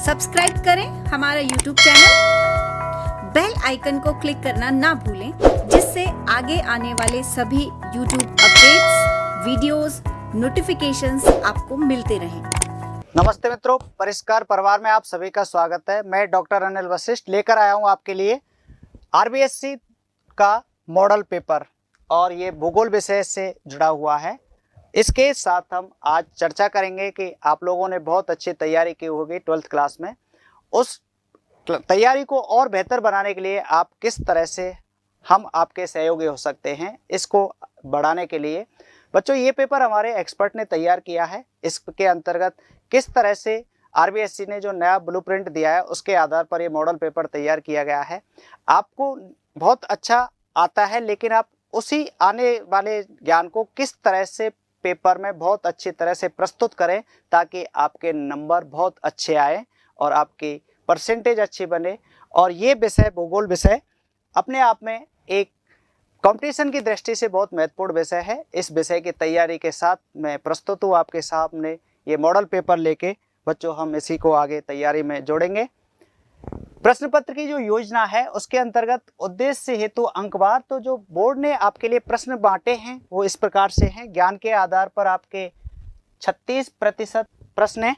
Subscribe करें हमारा YouTube channel, bell icon को क्लिक करना ना भूलें, जिससे आगे आने वाले सभी यूट्यूब अपडेट्स, वीडियोस, नोटिफिकेशंस आपको मिलते रहें। नमस्ते मित्रों, परिष्कार परिवार में आप सभी का स्वागत है। मैं डॉक्टर अनिल वशिष्ठ लेकर आया हूं आपके लिए आरबीएससी का मॉडल पेपर और ये भूगोल विषय से जुड़ा हुआ है। इसके साथ हम आज चर्चा करेंगे कि आप लोगों ने बहुत अच्छी तैयारी की होगी 12th क्लास में। उस तैयारी को और बेहतर बनाने के लिए आप किस तरह से हम आपके सहयोगी हो सकते हैं, इसको बढ़ाने के लिए बच्चों ये पेपर हमारे एक्सपर्ट ने तैयार किया है। इसके अंतर्गत किस तरह से आरबीएससी ने जो नया ब्लूप्रिंट दिया है उसके आधार पर ये मॉडल पेपर तैयार किया गया है। आपको बहुत अच्छा आता है, लेकिन आप उसी आने वाले ज्ञान को किस तरह से पेपर में बहुत अच्छी तरह से प्रस्तुत करें ताकि आपके नंबर बहुत अच्छे आए और आपकी परसेंटेज अच्छी बने। और ये विषय भूगोल विषय अपने आप में एक कंपटीशन की दृष्टि से बहुत महत्वपूर्ण विषय है। इस विषय की तैयारी के साथ मैं प्रस्तुत हूँ आपके सामने ये मॉडल पेपर लेके। बच्चों हम इसी को आगे तैयारी में जोड़ेंगे। प्रश्न पत्र की जो योजना है उसके अंतर्गत उद्देश्य हेतु अंकवार, तो जो बोर्ड ने आपके लिए प्रश्न बांटे हैं वो इस प्रकार से हैं। ज्ञान के आधार पर आपके 36% प्रश्न हैं,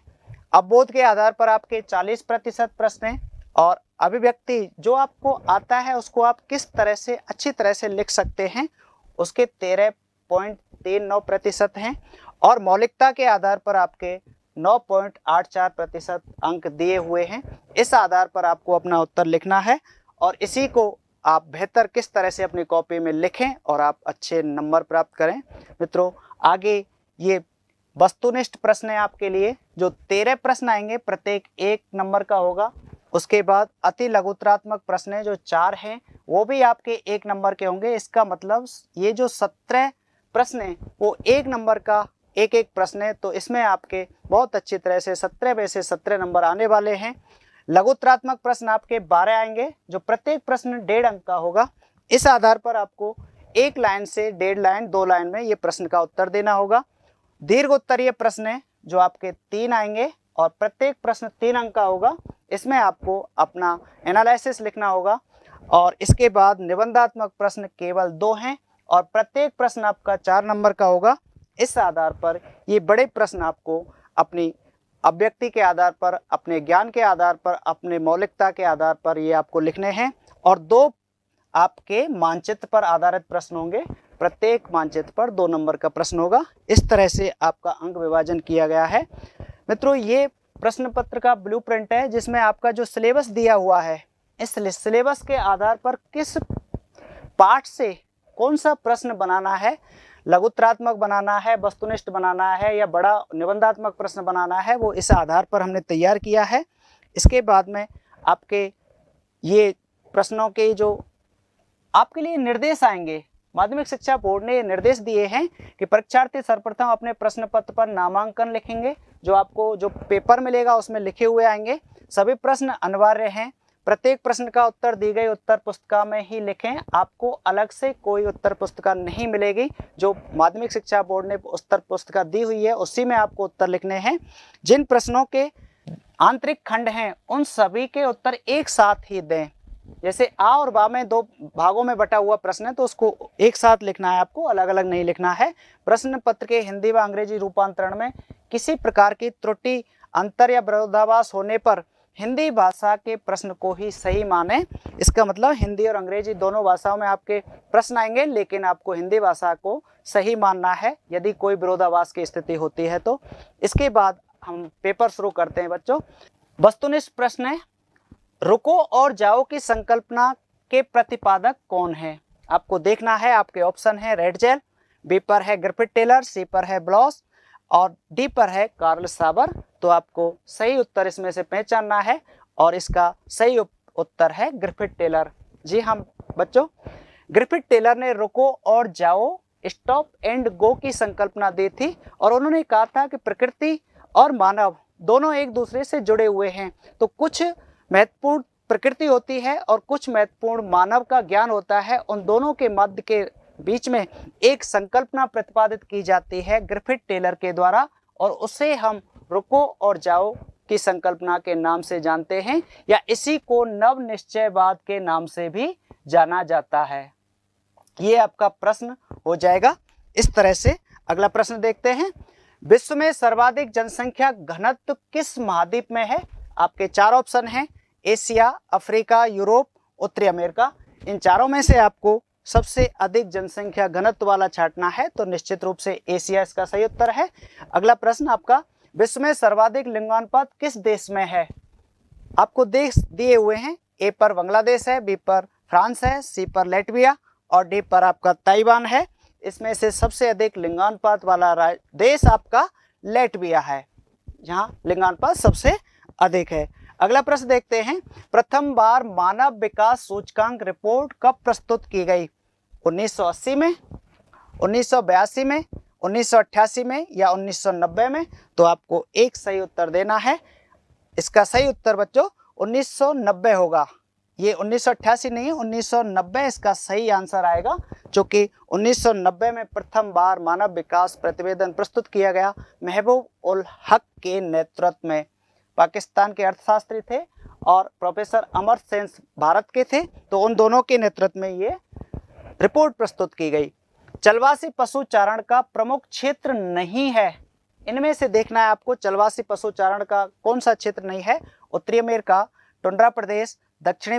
अवबोध के आधार पर आपके 40% प्रश्न हैं, और अभिव्यक्ति जो आपको आता है उसको आप किस तरह से अच्छी तरह से लिख सकते हैं उसके 13.39% हैं, और मौलिकता के आधार पर आपके 9.84% अंक दिए हुए हैं। इस आधार पर आपको अपना उत्तर लिखना है और इसी को आप बेहतर किस तरह से अपनी कॉपी में लिखें और आप अच्छे नंबर प्राप्त करें। मित्रों आगे ये वस्तुनिष्ठ प्रश्न है आपके लिए, जो 13 प्रश्न आएंगे, प्रत्येक 1 नंबर का होगा। उसके बाद अति लघुतरात्मक प्रश्न है जो 4 हैं, वो भी आपके 1 नंबर के होंगे। इसका मतलब ये जो 17 प्रश्न है वो 1 नंबर का एक प्रश्न है, तो इसमें आपके बहुत अच्छी तरह से 17 में से 17 नंबर आने वाले हैं। लघुतरात्मक प्रश्न आपके 12 आएंगे, जो प्रत्येक प्रश्न 1.5 अंक का होगा। इस आधार पर आपको 1 लाइन से 1.5 लाइन 2 लाइन में ये प्रश्न का उत्तर देना होगा। दीर्घ उत्तरीय प्रश्न है जो आपके 3 आएंगे और प्रत्येक प्रश्न 3 अंक का होगा। इसमें आपको अपना एनालिसिस लिखना होगा। और इसके बाद निबंधात्मक प्रश्न केवल 2 हैं और प्रत्येक प्रश्न आपका 4 नंबर का होगा। इस आधार पर ये बड़े प्रश्न आपको अपनी अभिव्यक्ति के आधार पर, अपने ज्ञान के आधार पर, अपने मौलिकता के आधार पर ये आपको लिखने हैं। और 2 आपके मानचित्र पर आधारित प्रश्न होंगे, प्रत्येक मानचित्र पर 2 नंबर का प्रश्न होगा। इस तरह से आपका अंक विभाजन किया गया है। मित्रों ये प्रश्न पत्र का ब्लूप्रिंट है जिसमें आपका जो सिलेबस दिया हुआ है, इस सिलेबस के आधार पर किस पाठ से कौन सा प्रश्न बनाना है, लघुतरात्मक बनाना है, वस्तुनिष्ठ बनाना है या बड़ा निबंधात्मक प्रश्न बनाना है, वो इस आधार पर हमने तैयार किया है। इसके बाद में आपके ये प्रश्नों के जो आपके लिए निर्देश आएंगे, माध्यमिक शिक्षा बोर्ड ने निर्देश दिए हैं कि परीक्षार्थी सर्वप्रथम अपने प्रश्न पत्र पर नामांकन लिखेंगे। जो आपको जो पेपर मिलेगा उसमें लिखे हुए आएंगे। सभी प्रश्न अनिवार्य हैं। प्रत्येक प्रश्न का उत्तर दी गई उत्तर पुस्तिका में ही लिखें, आपको अलग से कोई उत्तर पुस्तिका नहीं मिलेगी। जो माध्यमिक शिक्षा बोर्ड ने उत्तर पुस्तिका दी हुई है उसी में आपको उत्तर लिखने हैं। जिन प्रश्नों के आंतरिक खंड हैं उन सभी के उत्तर एक साथ ही दें। जैसे आ और बा में 2 भागों में बटा हुआ प्रश्न है तो उसको एक साथ लिखना है, आपको अलग अलग नहीं लिखना है। प्रश्न पत्र के हिंदी व अंग्रेजी रूपांतरण में किसी प्रकार की त्रुटि, अंतर या विरोधाभास होने पर हिंदी भाषा के प्रश्न को ही सही माने। इसका मतलब हिंदी और अंग्रेजी दोनों भाषाओं में आपके प्रश्न आएंगे, लेकिन आपको हिंदी भाषा को सही मानना है यदि कोई विरोधाभास की स्थिति होती है तो। इसके बाद हम पेपर शुरू करते हैं बच्चों। वस्तुनिष्ठ प्रश्न है, रुको और जाओ की संकल्पना के प्रतिपादक कौन है। आपको देखना है, आपके ऑप्शन है रेडजेल, बी पर है ग्रिफिथ टेलर, सी पर है ब्लॉस और डी पर है कार्ल साबर। तो आपको सही उत्तर इसमें से पहचानना है और इसका सही उत्तर है ग्रिफिथ टेलर। जी हाँ बच्चों, ग्रिफिथ टेलर ने रुको और जाओ, स्टॉप एंड गो की संकल्पना दी थी और उन्होंने कहा था कि प्रकृति और मानव दोनों एक दूसरे से जुड़े हुए हैं। तो कुछ महत्वपूर्ण प्रकृति होती है और कुछ महत्वपूर्ण मानव का ज्ञान होता है। उन दोनों के मध्य के बीच में एक संकल्पना प्रतिपादित की जाती है ग्रिफिथ टेलर के द्वारा, और उसे हम रुको और जाओ की संकल्पना के नाम से जानते हैं, या इसी को नव निश्चयवाद के नाम से भी जाना जाता है? ये आपका प्रश्न हो जाएगा इस तरह से। अगला प्रश्न देखते हैं, विश्व में सर्वाधिक जनसंख्या घनत्व किस महाद्वीप में है? आपके चार ऑप्शन हैं, एशिया, अफ्रीका, यूरोप, उत्तरी अमेरिका। इन चारों में से आपको सबसे अधिक जनसंख्या घनत्व वाला छांटना है, तो निश्चित रूप से एशिया इसका सही उत्तर है। अगला प्रश्न आपका, विश्व में सर्वाधिक लिंगानुपात किस देश में है? आपको देश दिए हुए हैं, ए पर बांग्लादेश है, बी पर फ्रांस है, सी पर लेटविया और डी पर आपका ताइवान है। इसमें से सबसे अधिक लिंगानुपात वाला देश आपका लेटविया है, जहां लिंगानुपात सबसे अधिक है। अगला प्रश्न देखते हैं, प्रथम बार मानव विकास सूचकांक रिपोर्ट कब प्रस्तुत की गई? 1980 में, 1982 में, 1988 में या 1990 में? तो आपको एक सही उत्तर देना है। इसका सही उत्तर बच्चों 1990 होगा। ये 1988 नहीं है, 1990 इसका सही आंसर आएगा, क्योंकि 1990 में प्रथम बार मानव विकास प्रतिवेदन प्रस्तुत किया गया महबूब उल हक के नेतृत्व में। पाकिस्तान के अर्थशास्त्री थे और प्रोफेसर अमर्त्य सेन भारत के थे, तो उन दोनों के नेतृत्व में ये रिपोर्ट प्रस्तुत की गई। चलवासी पशुचारण का प्रमुख क्षेत्र नहीं है, इनमें से देखना है आपको चलवासी पशुचारण का कौन सा क्षेत्र नहीं है। उत्तरी अमेरिका, टुंड्रा प्रदेश, दक्षिणी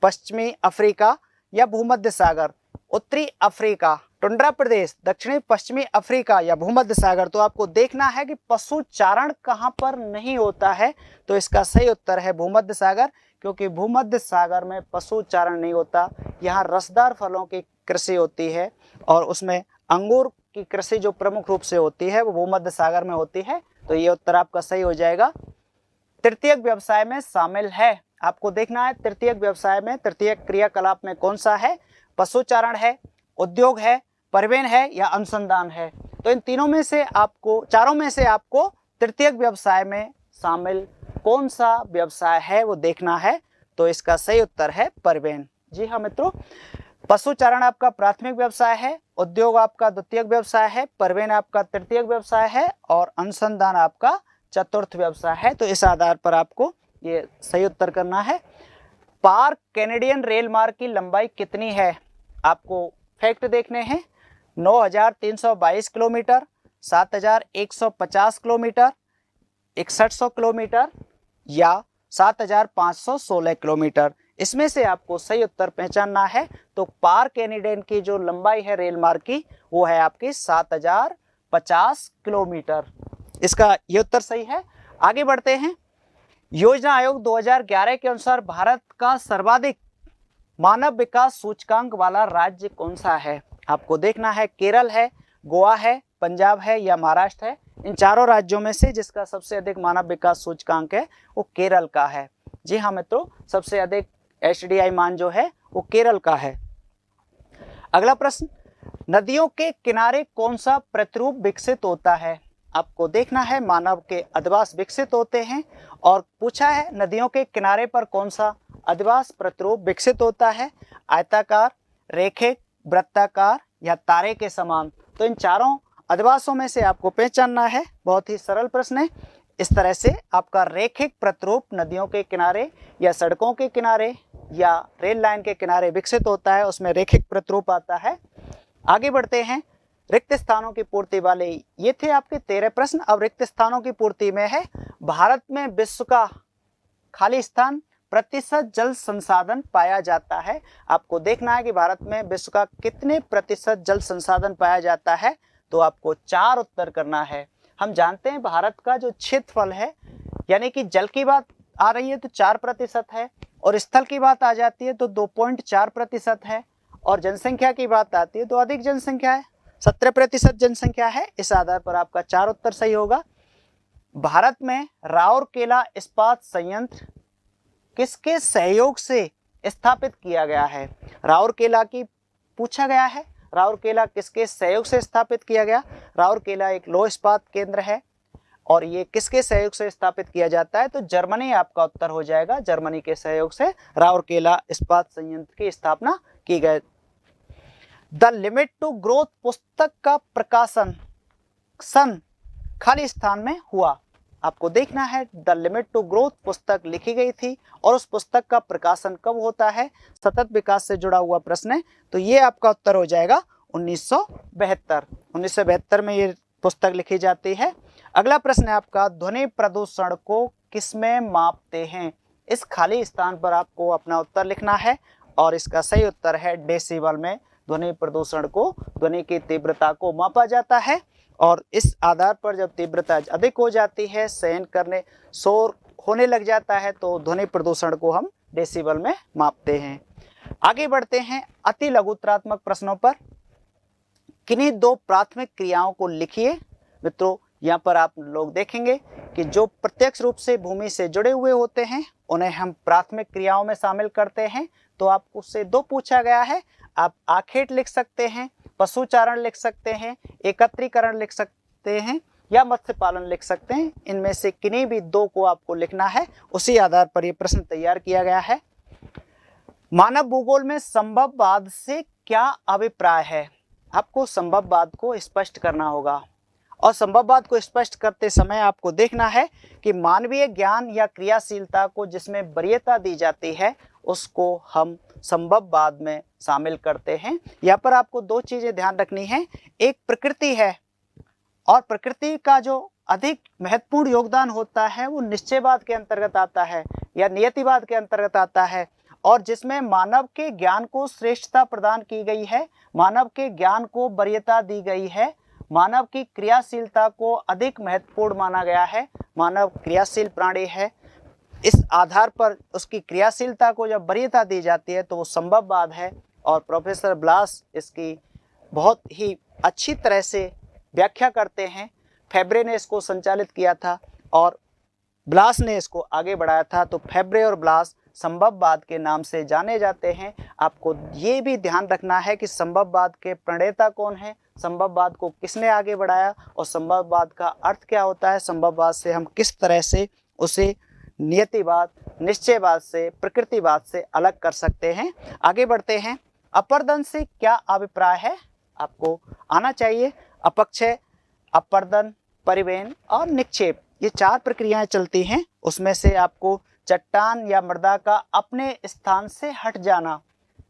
पश्चिमी अफ्रीका या भूमध्य सागर? उत्तरी अफ्रीका, टुंड्रा प्रदेश, दक्षिणी पश्चिमी अफ्रीका या भूमध्य सागर? तो आपको देखना है कि पशुचारण कहाँ पर नहीं होता है, तो इसका सही उत्तर है भूमध्य सागर, क्योंकि भूमध्य सागर में पशुचारण नहीं होता। यहाँ रसदार फलों की कृषि होती है और उसमें अंगूर की कृषि जो प्रमुख रूप से होती है वो भूमध्य सागर में होती है, तो ये उत्तर आपका सही हो जाएगा। तृतीयक व्यवसाय में शामिल है, आपको देखना है तृतीयक व्यवसाय में तृतीयक क्रियाकलाप में कौन सा है? पशुचारण है, उद्योग है, परिवहन है या अनुसंधान है? तो इन तीनों में से आपको, चारों में से आपको तृतीयक व्यवसाय में शामिल कौन सा व्यवसाय है वो देखना है, तो इसका सही उत्तर है परिवहन। जी हाँ मित्रों, पशुचारण आपका प्राथमिक व्यवसाय है, उद्योग आपका द्वितीयक व्यवसाय है, परिवहन आपका तृतीयक व्यवसाय है और अनुसंधान आपका चतुर्थ व्यवसाय है। तो इस आधार पर आपको ये सही उत्तर करना है। पार्क कैनेडियन रेल मार्ग की लंबाई कितनी है? आपको फैक्ट देखने हैं, 9,322 किलोमीटर, 7,150 किलोमीटर, 6100 किलोमीटर या 7,516 किलोमीटर? इसमें से आपको सही उत्तर पहचानना है। तो पार्क कैनेडियन की जो लंबाई है रेल मार्ग की वो है आपकी 7,050 किलोमीटर। इसका ये उत्तर सही है। आगे बढ़ते हैं, योजना आयोग 2011 के अनुसार भारत का सर्वाधिक मानव विकास सूचकांक वाला राज्य कौन सा है? आपको देखना है केरल है, गोवा है, पंजाब है या महाराष्ट्र है? इन चारों राज्यों में से जिसका सबसे अधिक मानव विकास सूचकांक है वो केरल का है। जी हाँ मित्रों, सबसे अधिक HDI मान जो है वो केरल का है। अगला प्रश्न, नदियों के किनारे कौन सा प्रतिरूप विकसित होता है? आपको देखना है मानव के अधिवास विकसित होते हैं और पूछा है नदियों के किनारे पर कौन सा अधिवास प्रतिरूप विकसित होता है? आयताकार, रेखिक, वृत्ताकार या तारे के समान? तो इन चारों अधिवासों में से आपको पहचानना है। बहुत ही सरल प्रश्न है। इस तरह से आपका रेखिक प्रतिरूप नदियों के किनारे या सड़कों के किनारे या रेल लाइन के किनारे विकसित होता है, उसमें रेखिक प्रतिरूप आता है। आगे बढ़ते हैं, रिक्त स्थानों की पूर्ति वाले, ये थे आपके 13 प्रश्न। अब रिक्त स्थानों की पूर्ति में है, भारत में विश्व का खाली स्थान प्रतिशत जल संसाधन पाया जाता है। आपको देखना है कि भारत में विश्व का कितने प्रतिशत जल संसाधन पाया जाता है, तो आपको 4 उत्तर करना है। हम जानते हैं भारत का जो क्षेत्रफल है, यानी कि जल की बात आ रही है तो 4% है, और स्थल की बात आ जाती है तो 2.4% है, और जनसंख्या की बात आती है तो अधिक जनसंख्या है, 17% जनसंख्या है। इस आधार पर आपका 4 उत्तर सही होगा। भारत में राउरकेला इस्पात संयंत्र किसके सहयोग से स्थापित किया गया है? राउरकेला की पूछा गया है, राउरकेला किसके सहयोग से स्थापित किया गया? राउरकेला एक लौह इस्पात केंद्र है और ये किसके सहयोग से स्थापित किया जाता है? तो जर्मनी आपका उत्तर हो जाएगा। जर्मनी के सहयोग से राउरकेला इस्पात संयंत्र की स्थापना की गई। द लिमिट टू ग्रोथ पुस्तक का प्रकाशन सन खाली स्थान में हुआ। आपको देखना है द लिमिट टू ग्रोथ पुस्तक लिखी गई थी और उस पुस्तक का प्रकाशन कब होता है। सतत विकास से जुड़ा हुआ प्रश्न है, तो ये आपका उत्तर हो जाएगा 1972। 1972 में ये पुस्तक लिखी जाती है। अगला प्रश्न है आपका, ध्वनि प्रदूषण को किसमें मापते हैं। इस खाली स्थान पर आपको अपना उत्तर लिखना है और इसका सही उत्तर है डेसिबल में ध्वनि प्रदूषण को, ध्वनि की तीव्रता को मापा जाता है और इस आधार पर जब तीव्रता अधिक हो जाती है, सहन करने शोर होने लग जाता है, तो ध्वनि प्रदूषण को हम डेसिबल में मापते हैं। आगे बढ़ते हैं अति लघुत्रात्मक प्रश्नों पर। किन्हीं दो प्राथमिक क्रियाओं को लिखिए। मित्रों, यहाँ पर आप लोग देखेंगे कि जो प्रत्यक्ष रूप से भूमि से जुड़े हुए होते हैं उन्हें हम प्राथमिक क्रियाओं में शामिल करते हैं। तो आपको उससे दो पूछा गया है, आप आखेट लिख सकते हैं, पशुचारण लिख सकते हैं, एकत्रीकरण लिख सकते हैं या मत्स्य पालन लिख सकते हैं। इनमें से किन्हीं भी दो को आपको लिखना है, उसी आधार पर यह प्रश्न तैयार किया गया है। मानव भूगोल में संभववाद से क्या अभिप्राय है। आपको संभववाद को स्पष्ट करना होगा और संभववाद को स्पष्ट करते समय आपको देखना है कि मानवीय ज्ञान या क्रियाशीलता को जिसमें वरीयता दी जाती है उसको हम संभववाद में शामिल करते हैं। यहाँ पर आपको दो चीजें ध्यान रखनी है, एक प्रकृति है और प्रकृति का जो अधिक महत्वपूर्ण योगदान होता है वो निश्चयवाद के अंतर्गत आता है या नियतिवाद के अंतर्गत आता है, और जिसमें मानव के ज्ञान को श्रेष्ठता प्रदान की गई है, मानव के ज्ञान को वरीयता दी गई है, मानव की क्रियाशीलता को अधिक महत्वपूर्ण माना गया है। मानव क्रियाशील प्राणी है, इस आधार पर उसकी क्रियाशीलता को जब वरीयता दी जाती है तो वो संभववाद है। और प्रोफेसर ब्लास इसकी बहुत ही अच्छी तरह से व्याख्या करते हैं। फेब्रे ने इसको संचालित किया था और ब्लास ने इसको आगे बढ़ाया था, तो फेब्रे और ब्लास संभववाद के नाम से जाने जाते हैं। आपको ये भी ध्यान रखना है कि संभववाद के प्रणेता कौन है, संभववाद को किसने आगे बढ़ाया और संभववाद का अर्थ क्या होता है, संभववाद से हम किस तरह से उसे नियतिवाद, निश्चयवाद से, प्रकृतिवाद से अलग कर सकते हैं। आगे बढ़ते हैं। अपर्दन से क्या अभिप्राय है, आपको आना चाहिए। अपक्षय, अपर्दन, परिवेन और निक्षेप, ये चार प्रक्रियाएं चलती हैं। उसमें से आपको चट्टान या मृदा का अपने स्थान से हट जाना,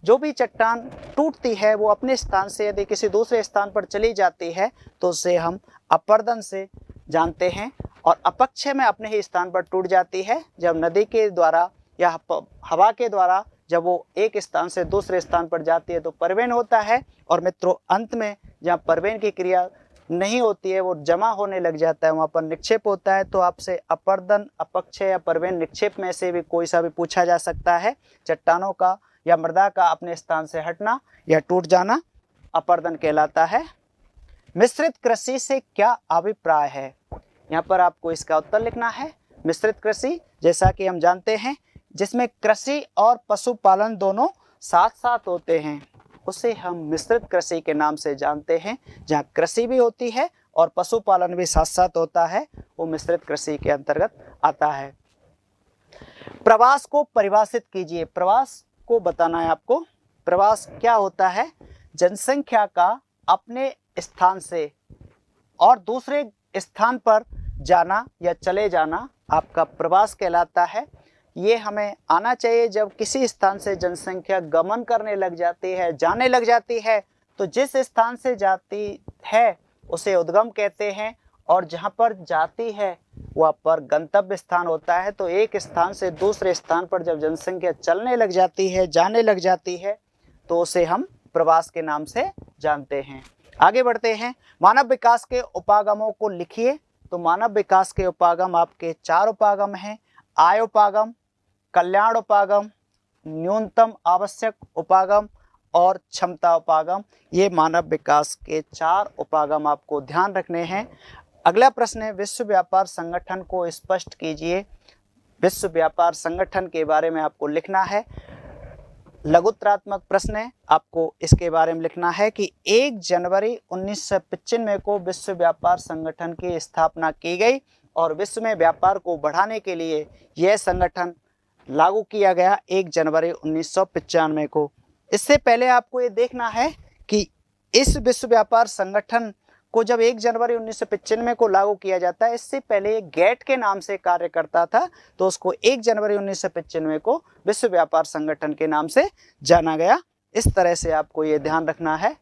जो भी चट्टान टूटती है वो अपने स्थान से यदि किसी दूसरे स्थान पर चली जाती है तो उसे हम अपर्दन से जानते हैं। और अपक्षय में अपने ही स्थान पर टूट जाती है, जब नदी के द्वारा या हवा के द्वारा जब वो एक स्थान से दूसरे स्थान पर जाती है तो परिवहन होता है। और मित्रों, अंत में जहाँ परिवहन की क्रिया नहीं होती है, वो जमा होने लग जाता है, वहाँ पर निक्षेप होता है। तो आपसे अपर्दन, अपक्षय या परिवहन, निक्षेप में से भी कोई सा भी पूछा जा सकता है। चट्टानों का या मृदा का अपने स्थान से हटना या टूट जाना अपर्दन कहलाता है। मिश्रित कृषि से क्या अभिप्राय है, यहाँ पर आपको इसका उत्तर लिखना है। मिश्रित कृषि, जैसा कि हम जानते हैं, जिसमें कृषि और पशुपालन दोनों साथ साथ होते हैं, उसे हम मिश्रित कृषि के नाम से जानते हैं। जहाँ कृषि भी होती है और पशुपालन भी साथ साथ होता है, वो मिश्रित कृषि के अंतर्गत आता है। प्रवास को परिभाषित कीजिए। प्रवास को बताना है आपको। प्रवास क्या होता है, जनसंख्या का अपने स्थान से और दूसरे स्थान पर जाना या चले जाना आपका प्रवास कहलाता है। ये हमें आना चाहिए। जब किसी स्थान से जनसंख्या गमन करने लग जाती है, जाने लग जाती है, तो जिस स्थान से जाती है उसे उद्गम कहते हैं, और जहाँ पर जाती है वहाँ पर गंतव्य स्थान होता है। तो एक स्थान से दूसरे स्थान पर जब जनसंख्या चलने लग जाती है, जाने लग जाती है, तो उसे हम प्रवास के नाम से जानते हैं। आगे बढ़ते हैं। मानव विकास के उपागमों को लिखिए। तो मानव विकास के उपागम आपके चार उपागम हैं। आय उपागम, कल्याण उपागम, न्यूनतम आवश्यक उपागम और क्षमता उपागम। ये मानव विकास के चार उपागम आपको ध्यान रखने हैं। अगला प्रश्न है, विश्व व्यापार संगठन को स्पष्ट कीजिए। विश्व व्यापार संगठन के बारे में आपको लिखना है। लघुत्रात्मक प्रश्न है, आपको इसके बारे में लिखना है कि 1 जनवरी 1995 को विश्व व्यापार संगठन की स्थापना की गई और विश्व में व्यापार को बढ़ाने के लिए यह संगठन लागू किया गया 1 जनवरी 1995 को। इससे पहले आपको ये देखना है कि इस विश्व व्यापार संगठन को जब 1 जनवरी 1995 को लागू किया जाता है, इससे पहले गेट के नाम से कार्य करता था, तो उसको 1 जनवरी 1995 को विश्व व्यापार संगठन के नाम से जाना गया। इस तरह से आपको ये ध्यान रखना है।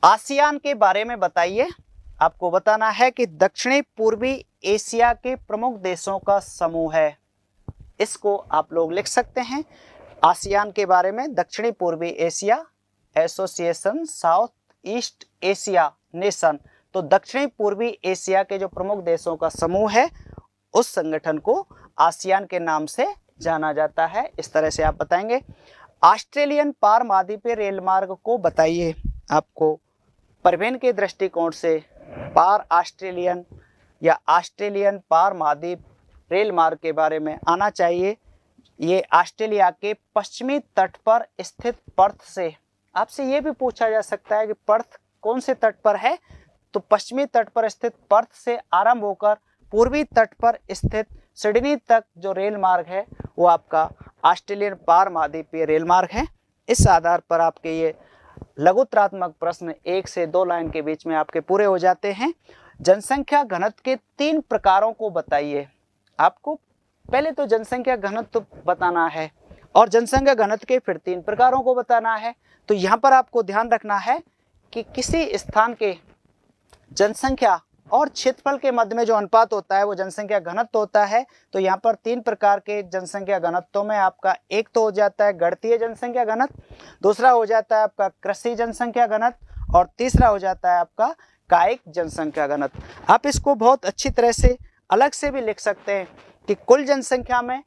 आसियान के बारे में बताइए। आपको बताना है कि दक्षिणी पूर्वी एशिया के प्रमुख देशों का समूह है। इसको आप लोग लिख सकते हैं। आसियान के बारे में, दक्षिणी पूर्वी Asia, association south east Asia nation, तो दक्षिणी पूर्वी एशिया के जो प्रमुख देशों का समूह है, उस संगठन को आसियान के नाम से जाना जाता है। इस तरह से आप बताएंगे। ऑस्ट्रेलियन पार महाद्वीपीय रेल मार्ग को बताइए। आपको परिवहन के दृष्टिकोण से पार ऑस्ट्रेलियन या ऑस्ट्रेलियन पार महाद्वीप रेल मार्ग के बारे में आना चाहिए। ये ऑस्ट्रेलिया के पश्चिमी तट पर स्थित पर्थ से, आपसे ये भी पूछा जा सकता है कि पर्थ कौन से तट पर है, तो पश्चिमी तट पर स्थित पर्थ से आरंभ होकर पूर्वी तट पर स्थित सिडनी तक जो रेल मार्ग है वो आपका ऑस्ट्रेलियन पार महाद्वीपीय रेल मार्ग है। इस आधार पर आपके ये लघुत्रात्मक प्रश्न 1 से 2 लाइन के बीच में आपके पूरे हो जाते हैं। जनसंख्या घनत्व के 3 प्रकारों को बताइए। आपको पहले तो जनसंख्या घनत्व बताना है और जनसंख्या घनत्व के फिर 3 प्रकारों को बताना है। तो यहाँ पर आपको ध्यान रखना है कि किसी स्थान के जनसंख्या और क्षेत्रफल के मध्य में जो अनुपात होता है वो जनसंख्या घनत्व होता है। तो यहाँ पर 3 प्रकार के जनसंख्या घनत्वों में आपका एक तो हो जाता है गणितीय जनसंख्या घनत्व, दूसरा हो जाता है आपका कृषि जनसंख्या घनत्व और तीसरा हो जाता है आपका कायिक जनसंख्या घनत्व। आप इसको बहुत अच्छी तरह से अलग से भी लिख सकते हैं कि कुल जनसंख्या में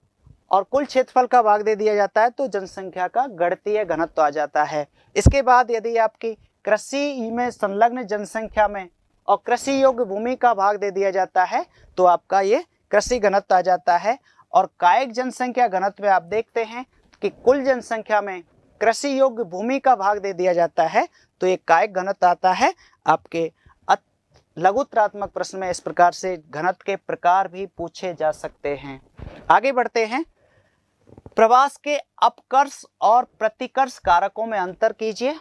और कुल क्षेत्रफल का भाग दे दिया जाता है तो जनसंख्या का गणितीय घनत्व आ जाता है। इसके बाद यदि आपकी कृषि में संलग्न जनसंख्या में और कृषि योग्य भूमि का भाग दे दिया जाता है तो आपका ये कृषि घनत्व आ जाता है। और कायिक जनसंख्या घनत्व में आप देखते हैं कि कुल जनसंख्या में कृषि योग्य भूमि का भाग दे दिया जाता है तो ये कायिक घनत्व आता है। आपके लघुत्रात्मक प्रश्न में इस प्रकार से घनत्व के प्रकार भी पूछे जा सकते हैं। आगे बढ़ते हैं। प्रवास के अपकर्ष और प्रतिकर्ष कारकों में अंतर कीजिए।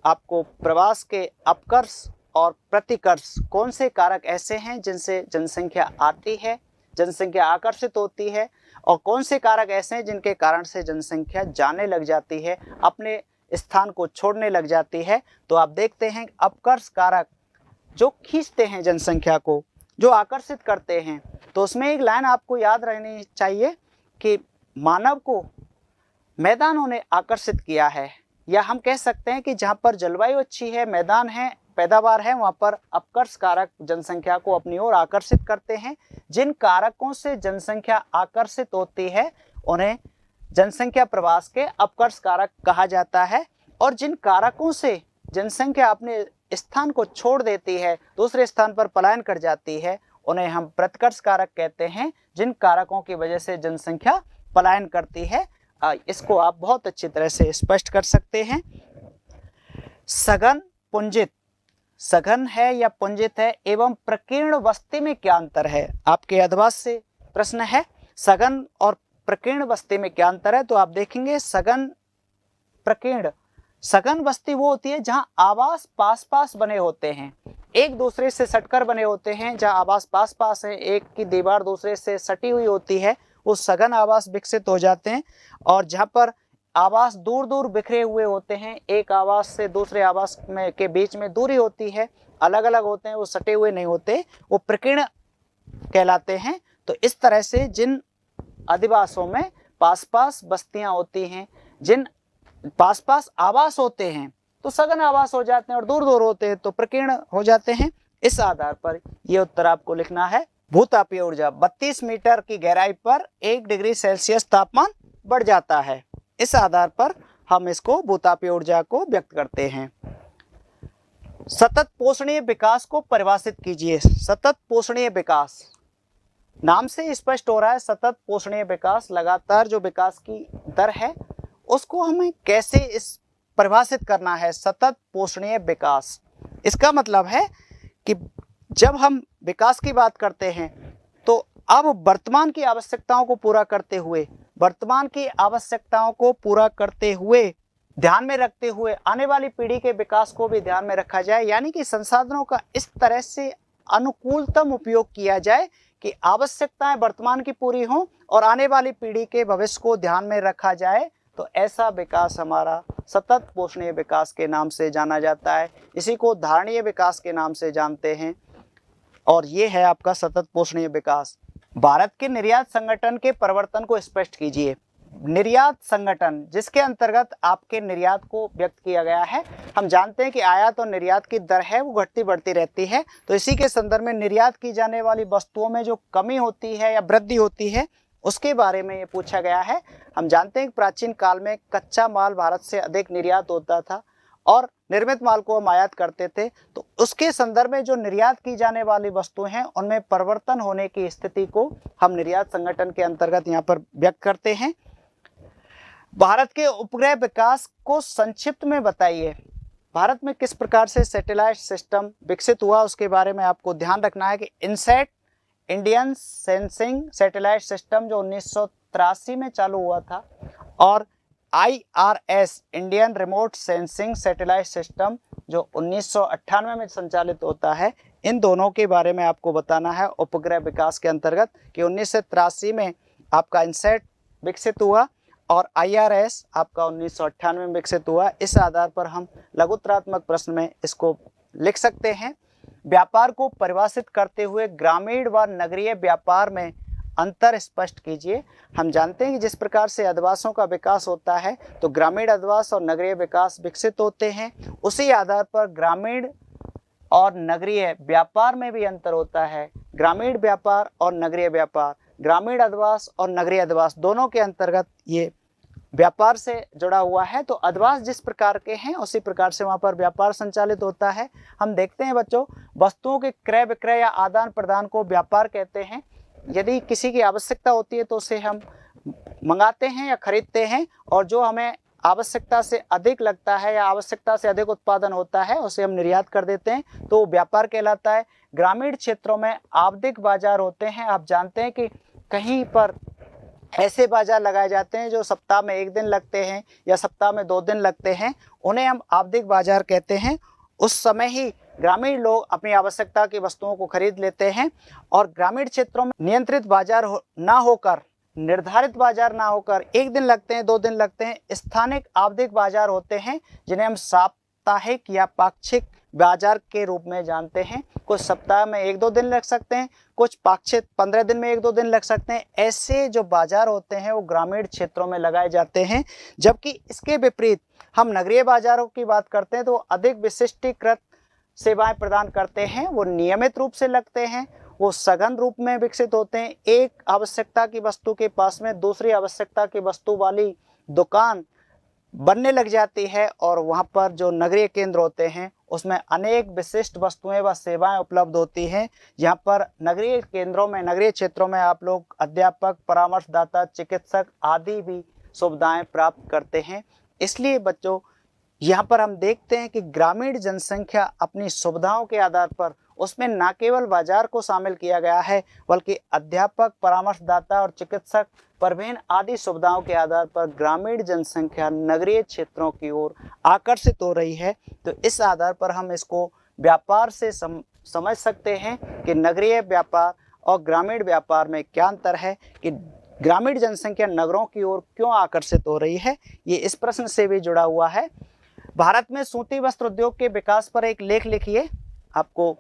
आपको प्रवास के अपकर्ष और प्रतिकर्ष कौन से कारक ऐसे हैं जिनसे जनसंख्या आती है, जनसंख्या आकर्षित होती है, और कौन से कारक ऐसे हैं जिनके कारण से जनसंख्या जाने लग जाती है, अपने स्थान को छोड़ने लग जाती है। तो आप देखते हैं अपकर्ष कारक जो खींचते हैं जनसंख्या को, जो आकर्षित करते हैं। तो उसमें एक लाइन आपको याद रहनी चाहिए कि मानव को मैदानों ने आकर्षित किया है, या हम कह सकते हैं कि जहाँ पर जलवायु अच्छी है, मैदान है, पैदावार है, वहाँ पर अपकर्ष कारक जनसंख्या को अपनी ओर आकर्षित करते हैं। जिन कारकों से जनसंख्या आकर्षित होती है उन्हें जनसंख्या प्रवास के अपकर्ष कारक कहा जाता है। और जिन कारकों से जनसंख्या अपने स्थान को छोड़ देती है, दूसरे स्थान पर पलायन कर जाती है, उन्हें हम प्रतिकर्ष कारक कहते हैं। जिन कारकों की वजह से जनसंख्या पलायन करती है, इसको आप बहुत अच्छी तरह से स्पष्ट कर सकते हैं। सघन पुंजित, सघन है या पुंजित है, एवं प्रकीर्ण बस्ती में क्या अंतर है? आपके अधवास से प्रश्न है, सघन और प्रकीर्ण बस्ती में क्या अंतर है? तो आप देखेंगे सघन, प्रकीर्ण, सघन बस्ती वो होती है जहां आवास पास पास बने होते हैं, एक दूसरे से सटकर बने होते हैं, जहां आवास पास पास है, एक की दीवार दूसरे से सटी हुई होती है, वो सघन आवास विकसित हो जाते हैं। और जहां पर आवास दूर दूर बिखरे हुए होते हैं, एक आवास से दूसरे आवास में के बीच में दूरी होती है, अलग अलग होते हैं, वो सटे हुए नहीं होते, वो प्रकीर्ण कहलाते हैं। तो इस तरह से जिन अधिवासों में पास पास बस्तियां होती हैं, जिन पास पास आवास होते हैं तो सघन आवास हो जाते हैं, और दूर दूर होते हैं तो प्रकीर्ण हो जाते हैं। इस आधार पर ये उत्तर आपको लिखना है। भूतापीय ऊर्जा, 32 मीटर की गहराई पर 1 डिग्री सेल्सियस तापमान बढ़ जाता है। इस आधार पर हम इसको भूतापीय ऊर्जा को व्यक्त करते हैं। सतत पोषणीय विकास को परिभाषित कीजिए। सतत पोषणीय विकास, नाम से स्पष्ट हो रहा है, सतत पोषणीय विकास, लगातार जो विकास की दर है उसको हमें कैसे इस परिभाषित करना है। सतत पोषणीय विकास, इसका मतलब है कि जब हम विकास की बात करते हैं तो अब वर्तमान की आवश्यकताओं को पूरा करते हुए, वर्तमान की आवश्यकताओं को पूरा करते हुए ध्यान में रखते हुए आने वाली पीढ़ी के विकास को भी ध्यान में रखा जाए, यानी कि संसाधनों का इस तरह से अनुकूलतम उपयोग किया जाए कि आवश्यकताएं वर्तमान की पूरी हों और आने वाली पीढ़ी के भविष्य को ध्यान में रखा जाए। तो ऐसा विकास हमारा सतत पोषणीय विकास के नाम से जाना जाता है। इसी को धारणीय विकास के नाम से जानते हैं और ये है आपका सतत पोषणीय विकास। भारत के निर्यात संगठन के परिवर्तन को स्पष्ट कीजिए। निर्यात संगठन जिसके अंतर्गत आपके निर्यात को व्यक्त किया गया है। हम जानते हैं कि आयात और निर्यात की दर है वो घटती बढ़ती रहती है, तो इसी के संदर्भ में निर्यात की जाने वाली वस्तुओं में जो कमी होती है या वृद्धि होती है उसके बारे में ये पूछा गया है। हम जानते हैं कि प्राचीन काल में कच्चा माल भारत से अधिक निर्यात होता था और निर्मित माल को हम आयात करते थे, तो उसके संदर्भ में जो निर्यात की जाने वाली वस्तुएं हैं उनमें परिवर्तन होने की स्थिति को हम निर्यात संगठन के अंतर्गत यहाँ पर व्यक्त करते हैं। भारत के उपग्रह विकास को संक्षिप्त में बताइए। भारत में किस प्रकार से सैटेलाइट सिस्टम विकसित हुआ उसके बारे में आपको ध्यान रखना है कि INSAT Indian sensing satellite system जो 1983 में चालू हुआ था और IRS Indian remote sensing satellite system जो 1998 में संचालित होता है, इन दोनों के बारे में आपको बताना है उपग्रह विकास के अंतर्गत कि 1983 में आपका इनसैट विकसित हुआ और IRS आपका 1998 में विकसित हुआ। इस आधार पर हम लघुत्तरात्मक प्रश्न में इसको लिख सकते हैं। व्यापार को परिभाषित करते हुए ग्रामीण व नगरीय व्यापार में अंतर स्पष्ट कीजिए। हम जानते हैं कि जिस प्रकार से अधिवासों का विकास होता है तो ग्रामीण अधिवास और नगरीय विकास विकसित होते हैं, उसी आधार पर ग्रामीण और नगरीय व्यापार में भी अंतर होता है। ग्रामीण व्यापार और नगरीय व्यापार, ग्रामीण अधिवास और नगरीय अधिवास दोनों के अंतर्गत ये व्यापार से जुड़ा हुआ है। तो अधिवास जिस प्रकार के हैं उसी प्रकार से वहाँ पर व्यापार संचालित होता है। हम देखते हैं बच्चों, वस्तुओं के क्रय विक्रय या आदान प्रदान को व्यापार कहते हैं। यदि किसी की आवश्यकता होती है तो उसे हम मंगाते हैं या खरीदते हैं, और जो हमें आवश्यकता से अधिक लगता है या आवश्यकता से अधिक उत्पादन होता है उसे हम निर्यात कर देते हैं, तो वो व्यापार कहलाता है। ग्रामीण क्षेत्रों में आवधिक बाजार होते हैं। आप जानते हैं कि कहीं पर ऐसे बाजार लगाए जाते हैं जो सप्ताह में 1 दिन लगते हैं या सप्ताह में 2 दिन लगते हैं, उन्हें हम आवधिक बाजार कहते हैं। उस समय ही ग्रामीण लोग अपनी आवश्यकता की वस्तुओं को खरीद लेते हैं। और ग्रामीण क्षेत्रों में नियंत्रित बाजार ना होकर, निर्धारित बाजार ना होकर 1 दिन लगते हैं, 2 दिन लगते हैं, स्थानिक आवधिक बाजार होते हैं जिन्हें हम साप्ताहिक या पाक्षिक बाजार के रूप में जानते हैं। कुछ सप्ताह में 1-2 दिन लग सकते हैं, कुछ पाक्षिक 15 दिन में 1-2 दिन लग सकते हैं। ऐसे जो बाजार होते हैं वो ग्रामीण क्षेत्रों में लगाए जाते हैं। जबकि इसके विपरीत हम नगरीय बाजारों की बात करते हैं तो अधिक विशिष्टीकृत सेवाएं प्रदान करते हैं। वो नियमित रूप से लगते हैं, वो सघन रूप में विकसित होते हैं। एक आवश्यकता की वस्तु के पास में दूसरी आवश्यकता की वस्तु वाली दुकान बनने लग जाती है और वहाँ पर जो नगरीय केंद्र होते हैं उसमें अनेक विशिष्ट वस्तुएं व सेवाएं उपलब्ध होती हैं। यहाँ पर नगरीय केंद्रों में, नगरीय क्षेत्रों में आप लोग अध्यापक, परामर्शदाता, चिकित्सक आदि भी सुविधाएं प्राप्त करते हैं। इसलिए बच्चों यहाँ पर हम देखते हैं कि ग्रामीण जनसंख्या अपनी सुविधाओं के आधार पर उसमें न केवल बाजार को शामिल किया गया है बल्कि अध्यापक, परामर्शदाता और चिकित्सक, परिवहन आदि सुविधाओं के आधार पर ग्रामीण जनसंख्या नगरीय क्षेत्रों की ओर आकर्षित हो रही है। तो इस आधार पर हम इसको व्यापार से समझ सकते हैं कि नगरीय व्यापार और ग्रामीण व्यापार में क्या अंतर है, कि ग्रामीण जनसंख्या नगरों की ओर क्यों आकर्षित हो रही है। ये इस प्रश्न से भी जुड़ा हुआ है। भारत में सूती वस्त्र उद्योग के विकास पर एक लेख लिखिए। आपको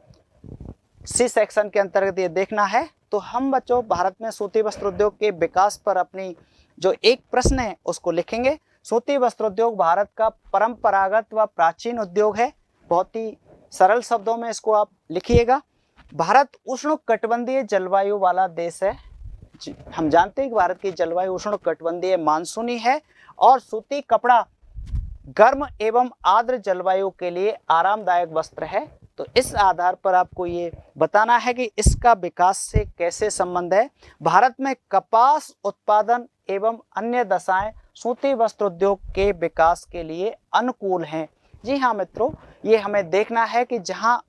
सी सेक्शन के अंतर्गत ये देखना है। तो हम बच्चों भारत में सूती वस्त्र उद्योग के विकास पर अपनी जो एक प्रश्न है उसको लिखेंगे। सूती वस्त्र उद्योग भारत का परंपरागत व प्राचीन उद्योग है। बहुत ही सरल शब्दों में इसको आप लिखिएगा। भारत उष्णकटिबंधीय जलवायु वाला देश है। हम जानते हैं कि भारत की जलवायु उष्णकटिबंधीय मानसूनी है और सूती कपड़ा गर्म एवं आर्द्र जलवायु के लिए आरामदायक वस्त्र है। तो इस आधार पर आपको ये बताना है कि इसका विकास से कैसे संबंध है। भारत में कपास उत्पादन एवं अन्य दशाएं सूती वस्त्र उद्योग के विकास के लिए अनुकूल हैं। जी हाँ मित्रों, ये हमें देखना है कि जहाँ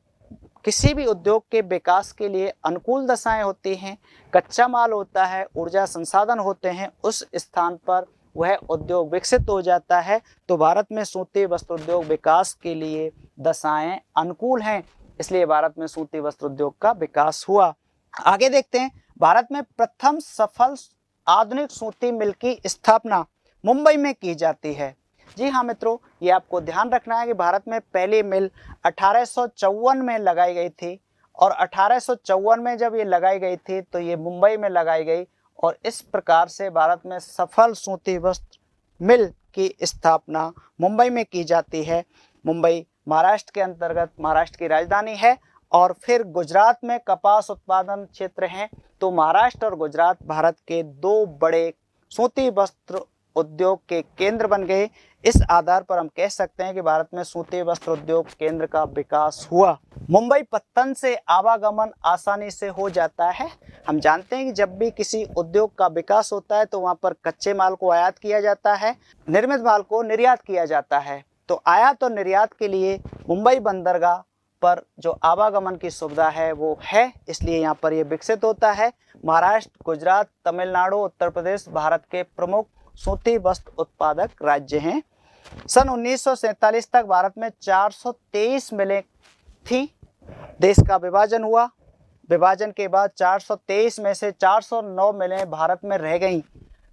किसी भी उद्योग के विकास के लिए अनुकूल दशाएं होती हैं, कच्चा माल होता है, ऊर्जा संसाधन होते हैं, उस स्थान पर वह उद्योग विकसित हो जाता है। तो भारत में सूती वस्त्र उद्योग विकास के लिए दशाएं अनुकूल हैं, इसलिए भारत में सूती वस्त्र उद्योग का विकास हुआ। आगे देखते हैं, भारत में प्रथम सफल आधुनिक सूती मिल की स्थापना मुंबई में की जाती है। जी हाँ मित्रों, ये आपको ध्यान रखना है कि भारत में पहली मिल 1854 में लगाई गई थी और 1854 में जब ये लगाई गई थी तो ये मुंबई में लगाई गई और इस प्रकार से भारत में सफल सूती वस्त्र मिल की स्थापना मुंबई में की जाती है। मुंबई महाराष्ट्र के अंतर्गत, महाराष्ट्र की राजधानी है। और फिर गुजरात में कपास उत्पादन क्षेत्र हैं, तो महाराष्ट्र और गुजरात भारत के दो बड़े सूती वस्त्र उद्योग के केंद्र बन गए। इस आधार पर हम कह सकते हैं कि भारत में सूती वस्त्र उद्योग केंद्र का विकास हुआ। मुंबई पत्तन से आवागमन आसानी से हो जाता है। हम जानते हैं कि जब भी किसी उद्योग का विकास होता है तो वहाँ पर कच्चे माल को आयात किया जाता है, निर्मित माल को निर्यात किया जाता है। तो आयात और निर्यात के लिए मुंबई बंदरगाह पर जो आवागमन की सुविधा है वो है, इसलिए यहाँ पर ये विकसित होता है। महाराष्ट्र, गुजरात, तमिलनाडु, उत्तर प्रदेश भारत के प्रमुख सूती वस्त्र उत्पादक राज्य हैं। सन 1947 तक भारत में 423 मिलें थी। देश का विभाजन हुआ। विभाजन के बाद 423 में से 409 मिलें भारत में रह गईं,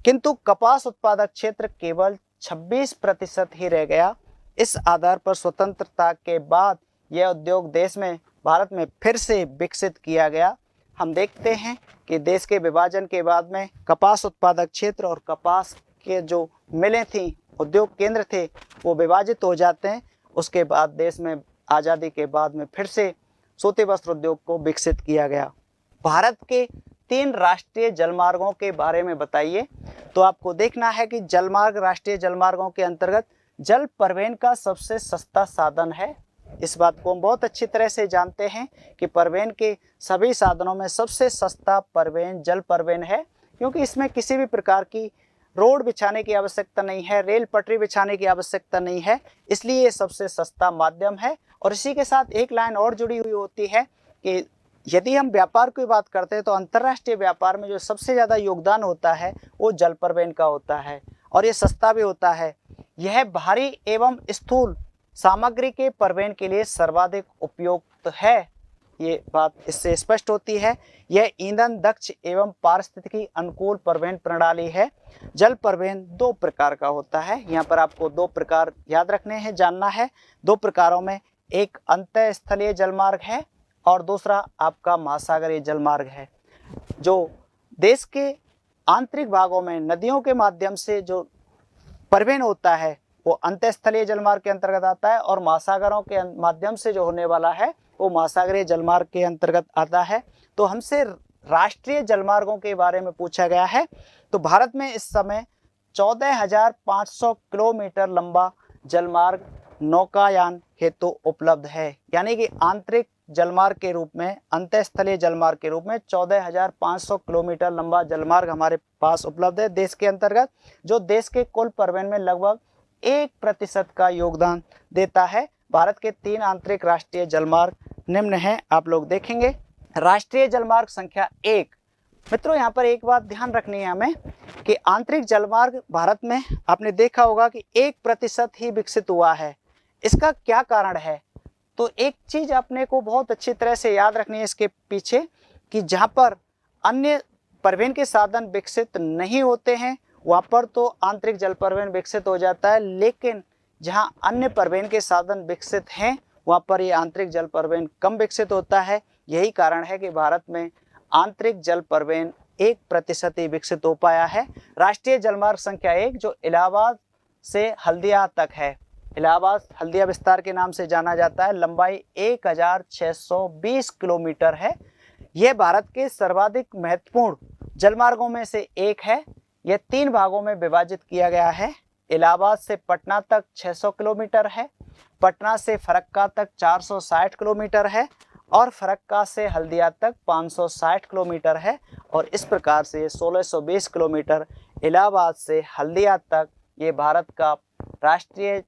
किंतु कपास उत्पादक क्षेत्र केवल 26% ही रह गया। इस आधार पर स्वतंत्रता के बाद यह उद्योग देश में, भारत में फिर से विकसित किया गया। हम देखते हैं कि देश के विभाजन के बाद में कपास उत्पादक क्षेत्र और कपास के जो मिलें थीं, उद्योग केंद्र थे, वो विभाजित हो जाते हैं। उसके बाद देश में आज़ादी के बाद में फिर से सूती वस्त्र उद्योग को विकसित किया गया। भारत के 3 राष्ट्रीय जलमार्गों के बारे में बताइए। तो आपको देखना है कि जलमार्ग राष्ट्रीय जलमार्गों के अंतर्गत जल परिवहन का सबसे सस्ता साधन है। इस बात को हम बहुत अच्छी तरह से जानते हैं कि परिवहन के सभी साधनों में सबसे सस्ता परिवहन जल परिवहन है, क्योंकि इसमें किसी भी प्रकार की रोड बिछाने की आवश्यकता नहीं है, रेल पटरी बिछाने की आवश्यकता नहीं है, इसलिए ये सबसे सस्ता माध्यम है। और इसी के साथ एक लाइन और जुड़ी हुई होती है कि यदि हम व्यापार की बात करते हैं तो अंतर्राष्ट्रीय व्यापार में जो सबसे ज़्यादा योगदान होता है वो जल परिवहन का होता है और ये सस्ता भी होता है। यह भारी एवं स्थूल सामग्री के परिवहन के लिए सर्वाधिक उपयुक्त है, ये बात इससे स्पष्ट होती है। यह ईंधन दक्ष एवं पारिस्थितिकी अनुकूल परिवहन प्रणाली है। जल परिवहन 2 प्रकार का होता है। यहाँ पर आपको 2 प्रकार याद रखने हैं, जानना है। 2 प्रकारों में एक अंतःस्थलीय जलमार्ग है और दूसरा आपका महासागरीय जलमार्ग है। जो देश के आंतरिक भागों में नदियों के माध्यम से जो परिवहन होता है वो अंतःस्थलीय जलमार्ग के अंतर्गत आता है और महासागरों के माध्यम से जो होने वाला है वो महासागरीय जलमार्ग के अंतर्गत आता है। तो हमसे राष्ट्रीय जलमार्गों के बारे में पूछा गया है। तो भारत में इस समय 14,500 किलोमीटर लंबा जलमार्ग नौकायान हेतु उपलब्ध है, यानी कि आंतरिक जलमार्ग के रूप में, अंतःस्थलीय जलमार्ग के रूप में 14,500 किलोमीटर लंबा जलमार्ग हमारे पास उपलब्ध है देश के अंतर्गत, जो देश के कुल परिवहन में लगभग 1% का योगदान देता है। भारत के 3 आंतरिक राष्ट्रीय जलमार्ग निम्न हैं, आप लोग देखेंगे। राष्ट्रीय जलमार्ग संख्या 1। मित्रों, यहाँ पर एक बात ध्यान रखनी है हमें कि आंतरिक जलमार्ग भारत में आपने देखा होगा कि 1% ही विकसित हुआ है। इसका क्या कारण है? तो एक चीज अपने को बहुत अच्छी तरह से याद रखनी है इसके पीछे, कि जहाँ पर अन्य परिवहन के साधन विकसित नहीं होते हैं वहाँ पर तो आंतरिक जल परिवहन विकसित हो जाता है, लेकिन जहाँ अन्य परिवहन के साधन विकसित हैं वहाँ पर ये आंतरिक जल परिवहन कम विकसित होता है। यही कारण है कि भारत में आंतरिक जल परिवहन 1% ही विकसित हो पाया है। राष्ट्रीय जलमार्ग संख्या 1 जो इलाहाबाद से हल्दिया तक है, इलाहाबाद हल्दिया विस्तार के नाम से जाना जाता है, लंबाई 1620 किलोमीटर है। यह भारत के सर्वाधिक महत्वपूर्ण जलमार्गों में से एक है। यह 3 भागों में विभाजित किया गया है। इलाहाबाद से पटना तक 600 किलोमीटर है, पटना से फरक्का तक 460 किलोमीटर है और फरक्का से हल्दिया तक 560 किलोमीटर है। और इस प्रकार से 1620 किलोमीटर इलाहाबाद से हल्दिया तक ये भारत का राष्ट्रीय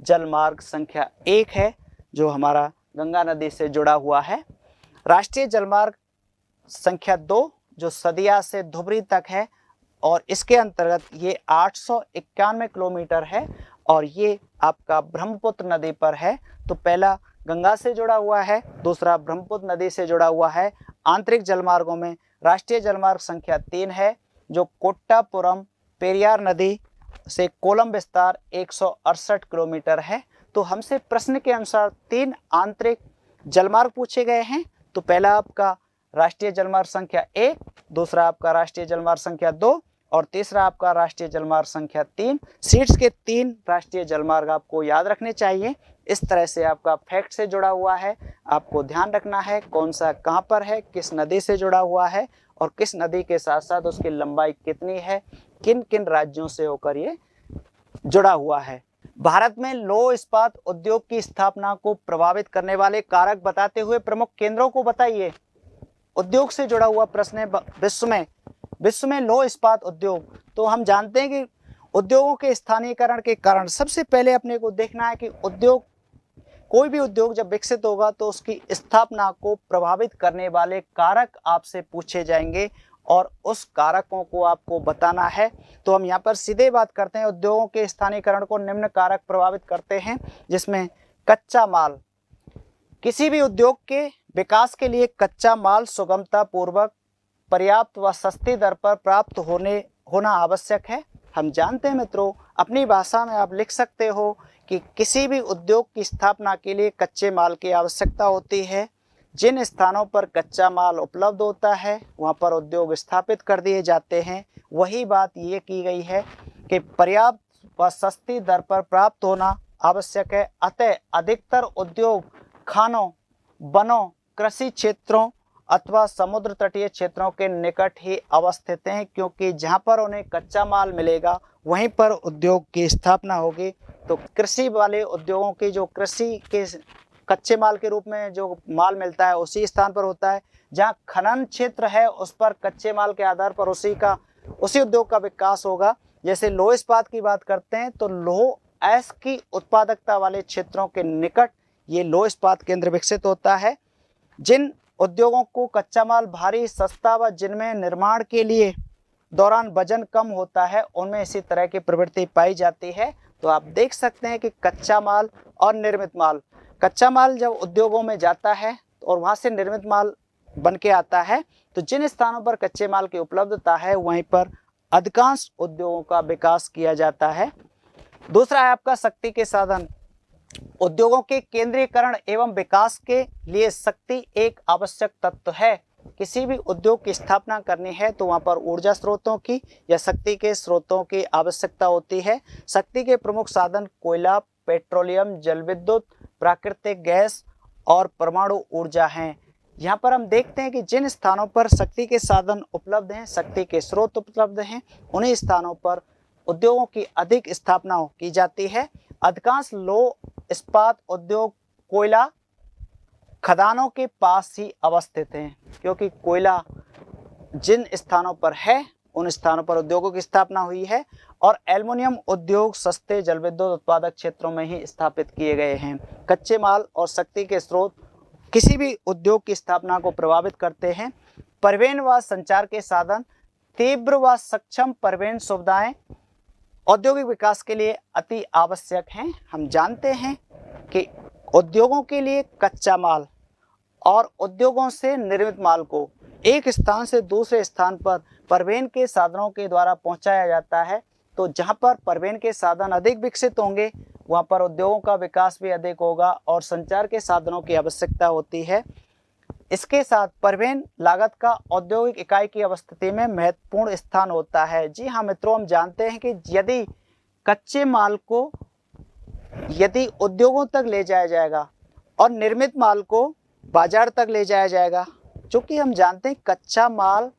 जलमार्ग संख्या 1 है, जो हमारा गंगा नदी से जुड़ा हुआ है। राष्ट्रीय जलमार्ग संख्या 2 जो सदिया से धुबरी तक है और इसके अंतर्गत ये 891 किलोमीटर है और ये आपका ब्रह्मपुत्र नदी पर है। तो पहला गंगा से जुड़ा हुआ है, दूसरा ब्रह्मपुत्र नदी से जुड़ा हुआ है। आंतरिक जलमार्गों में राष्ट्रीय जलमार्ग संख्या 3 है जो कोट्टापुरम पेरियार नदी से कोलम विस्तार 168 किलोमीटर है। तो हमसे प्रश्न के अनुसार 3 आंतरिक जलमार्ग पूछे गए हैं। तो पहला आपका राष्ट्रीय जलमार्ग संख्या 1, दूसरा आपका राष्ट्रीय जलमार्ग संख्या 2 और तीसरा आपका राष्ट्रीय जलमार्ग संख्या 3। सीट्स के 3 राष्ट्रीय जलमार्ग आपको याद रखने चाहिए। इस तरह से आपका फैक्ट से जुड़ा हुआ है, आपको ध्यान रखना है कौन सा कहाँ पर है, किस नदी से जुड़ा हुआ है और किस नदी के साथ साथ उसकी लंबाई कितनी है, किन किन राज्यों से होकर ये जुड़ा हुआ है। भारत में लौह इस्पात उद्योग की स्थापना को प्रभावित करने वाले कारक बताते हुए प्रमुख केंद्रों को बताइए। उद्योग से जुड़ा हुआ प्रश्न है। विश्व में लौह इस्पात उद्योग, तो हम जानते हैं कि उद्योगों के स्थानीयकरण के कारण सबसे पहले अपने को देखना है कि उद्योग, कोई भी उद्योग जब विकसित होगा तो उसकी स्थापना को प्रभावित करने वाले कारक आपसे पूछे जाएंगे और उस कारकों को आपको बताना है। तो हम यहाँ पर सीधे बात करते हैं। उद्योगों के स्थानीयकरण को निम्न कारक प्रभावित करते हैं, जिसमें कच्चा माल। किसी भी उद्योग के विकास के लिए कच्चा माल सुगमता पूर्वक पर्याप्त व सस्ती दर पर प्राप्त होना आवश्यक है। हम जानते हैं मित्रों, अपनी भाषा में आप लिख सकते हो कि किसी भी उद्योग की स्थापना के लिए कच्चे माल की आवश्यकता होती है। जिन स्थानों पर कच्चा माल उपलब्ध होता है वहाँ पर उद्योग स्थापित कर दिए जाते हैं। वही बात ये की गई है कि पर्याप्त व सस्ती दर पर प्राप्त होना आवश्यक है। अतः अधिकतर उद्योग खानों, वनों, कृषि क्षेत्रों अथवा समुद्र तटीय क्षेत्रों के निकट ही अवस्थित हैं, क्योंकि जहाँ पर उन्हें कच्चा माल मिलेगा वहीं पर उद्योग की स्थापना होगी। तो कृषि वाले उद्योगों की जो कृषि के कच्चे माल के रूप में जो माल मिलता है उसी स्थान पर होता है। जहाँ खनन क्षेत्र है उस पर कच्चे माल के आधार पर उसी उद्योग का विकास होगा। जैसे लौह इस्पात की बात करते हैं तो लौह अयस्क की उत्पादकता वाले क्षेत्रों के निकट ये लौह इस्पात केंद्र विकसित होता है। जिन उद्योगों को कच्चा माल भारी, सस्ता व जिनमें निर्माण के लिए दौरान वजन कम होता है उनमें इसी तरह की प्रवृत्ति पाई जाती है। तो आप देख सकते हैं कि कच्चा माल और निर्मित माल, कच्चा माल जब उद्योगों में जाता है और वहाँ से निर्मित माल बन के आता है, तो जिन स्थानों पर कच्चे माल की उपलब्धता है वहीं पर अधिकांश उद्योगों का विकास किया जाता है। दूसरा है आपका शक्ति के साधन। उद्योगों के केंद्रीकरण एवं विकास के लिए शक्ति एक आवश्यक तत्व है। किसी भी उद्योग की स्थापना करनी है तो वहाँ पर ऊर्जा स्रोतों की या शक्ति के स्रोतों की आवश्यकता होती है। शक्ति के प्रमुख साधन कोयला, पेट्रोलियम, जल विद्युत, प्राकृतिक गैस और परमाणु ऊर्जा हैं। यहाँ पर हम देखते हैं कि जिन स्थानों पर शक्ति के साधन उपलब्ध हैं, शक्ति के स्रोत उपलब्ध हैं, उन्हीं स्थानों पर उद्योगों की अधिक स्थापना की जाती है। अधिकांश लौह इस्पात उद्योग कोयला खदानों के पास ही अवस्थित हैं, क्योंकि कोयला जिन स्थानों पर है उन स्थानों पर उद्योगों की स्थापना हुई है। और एल्युमिनियम उद्योग सस्ते जलविद्युत उत्पादक क्षेत्रों में ही स्थापित किए गए हैं। कच्चे माल और शक्ति के स्रोत किसी भी उद्योग की स्थापना को प्रभावित करते हैं। परिवहन व संचार के साधन, तीव्र व सक्षम परिवहन सुविधाएं औद्योगिक विकास के लिए अति आवश्यक हैं। हम जानते हैं कि उद्योगों के लिए कच्चा माल और उद्योगों से निर्मित माल को एक स्थान से दूसरे स्थान पर परिवहन के साधनों के द्वारा पहुंचाया जाता है। तो जहां पर परिवहन के साधन अधिक विकसित होंगे वहां पर उद्योगों का विकास भी अधिक होगा और संचार के साधनों की आवश्यकता होती है। इसके साथ परिवहन लागत का औद्योगिक इकाई की अवस्थिति में महत्वपूर्ण स्थान होता है। जी हाँ मित्रों, हम जानते हैं कि यदि कच्चे माल को यदि उद्योगों तक ले जाया जाएगा और निर्मित माल को बाजार तक ले जाया जाएगा, चूँकि हम जानते हैं कच्चा माल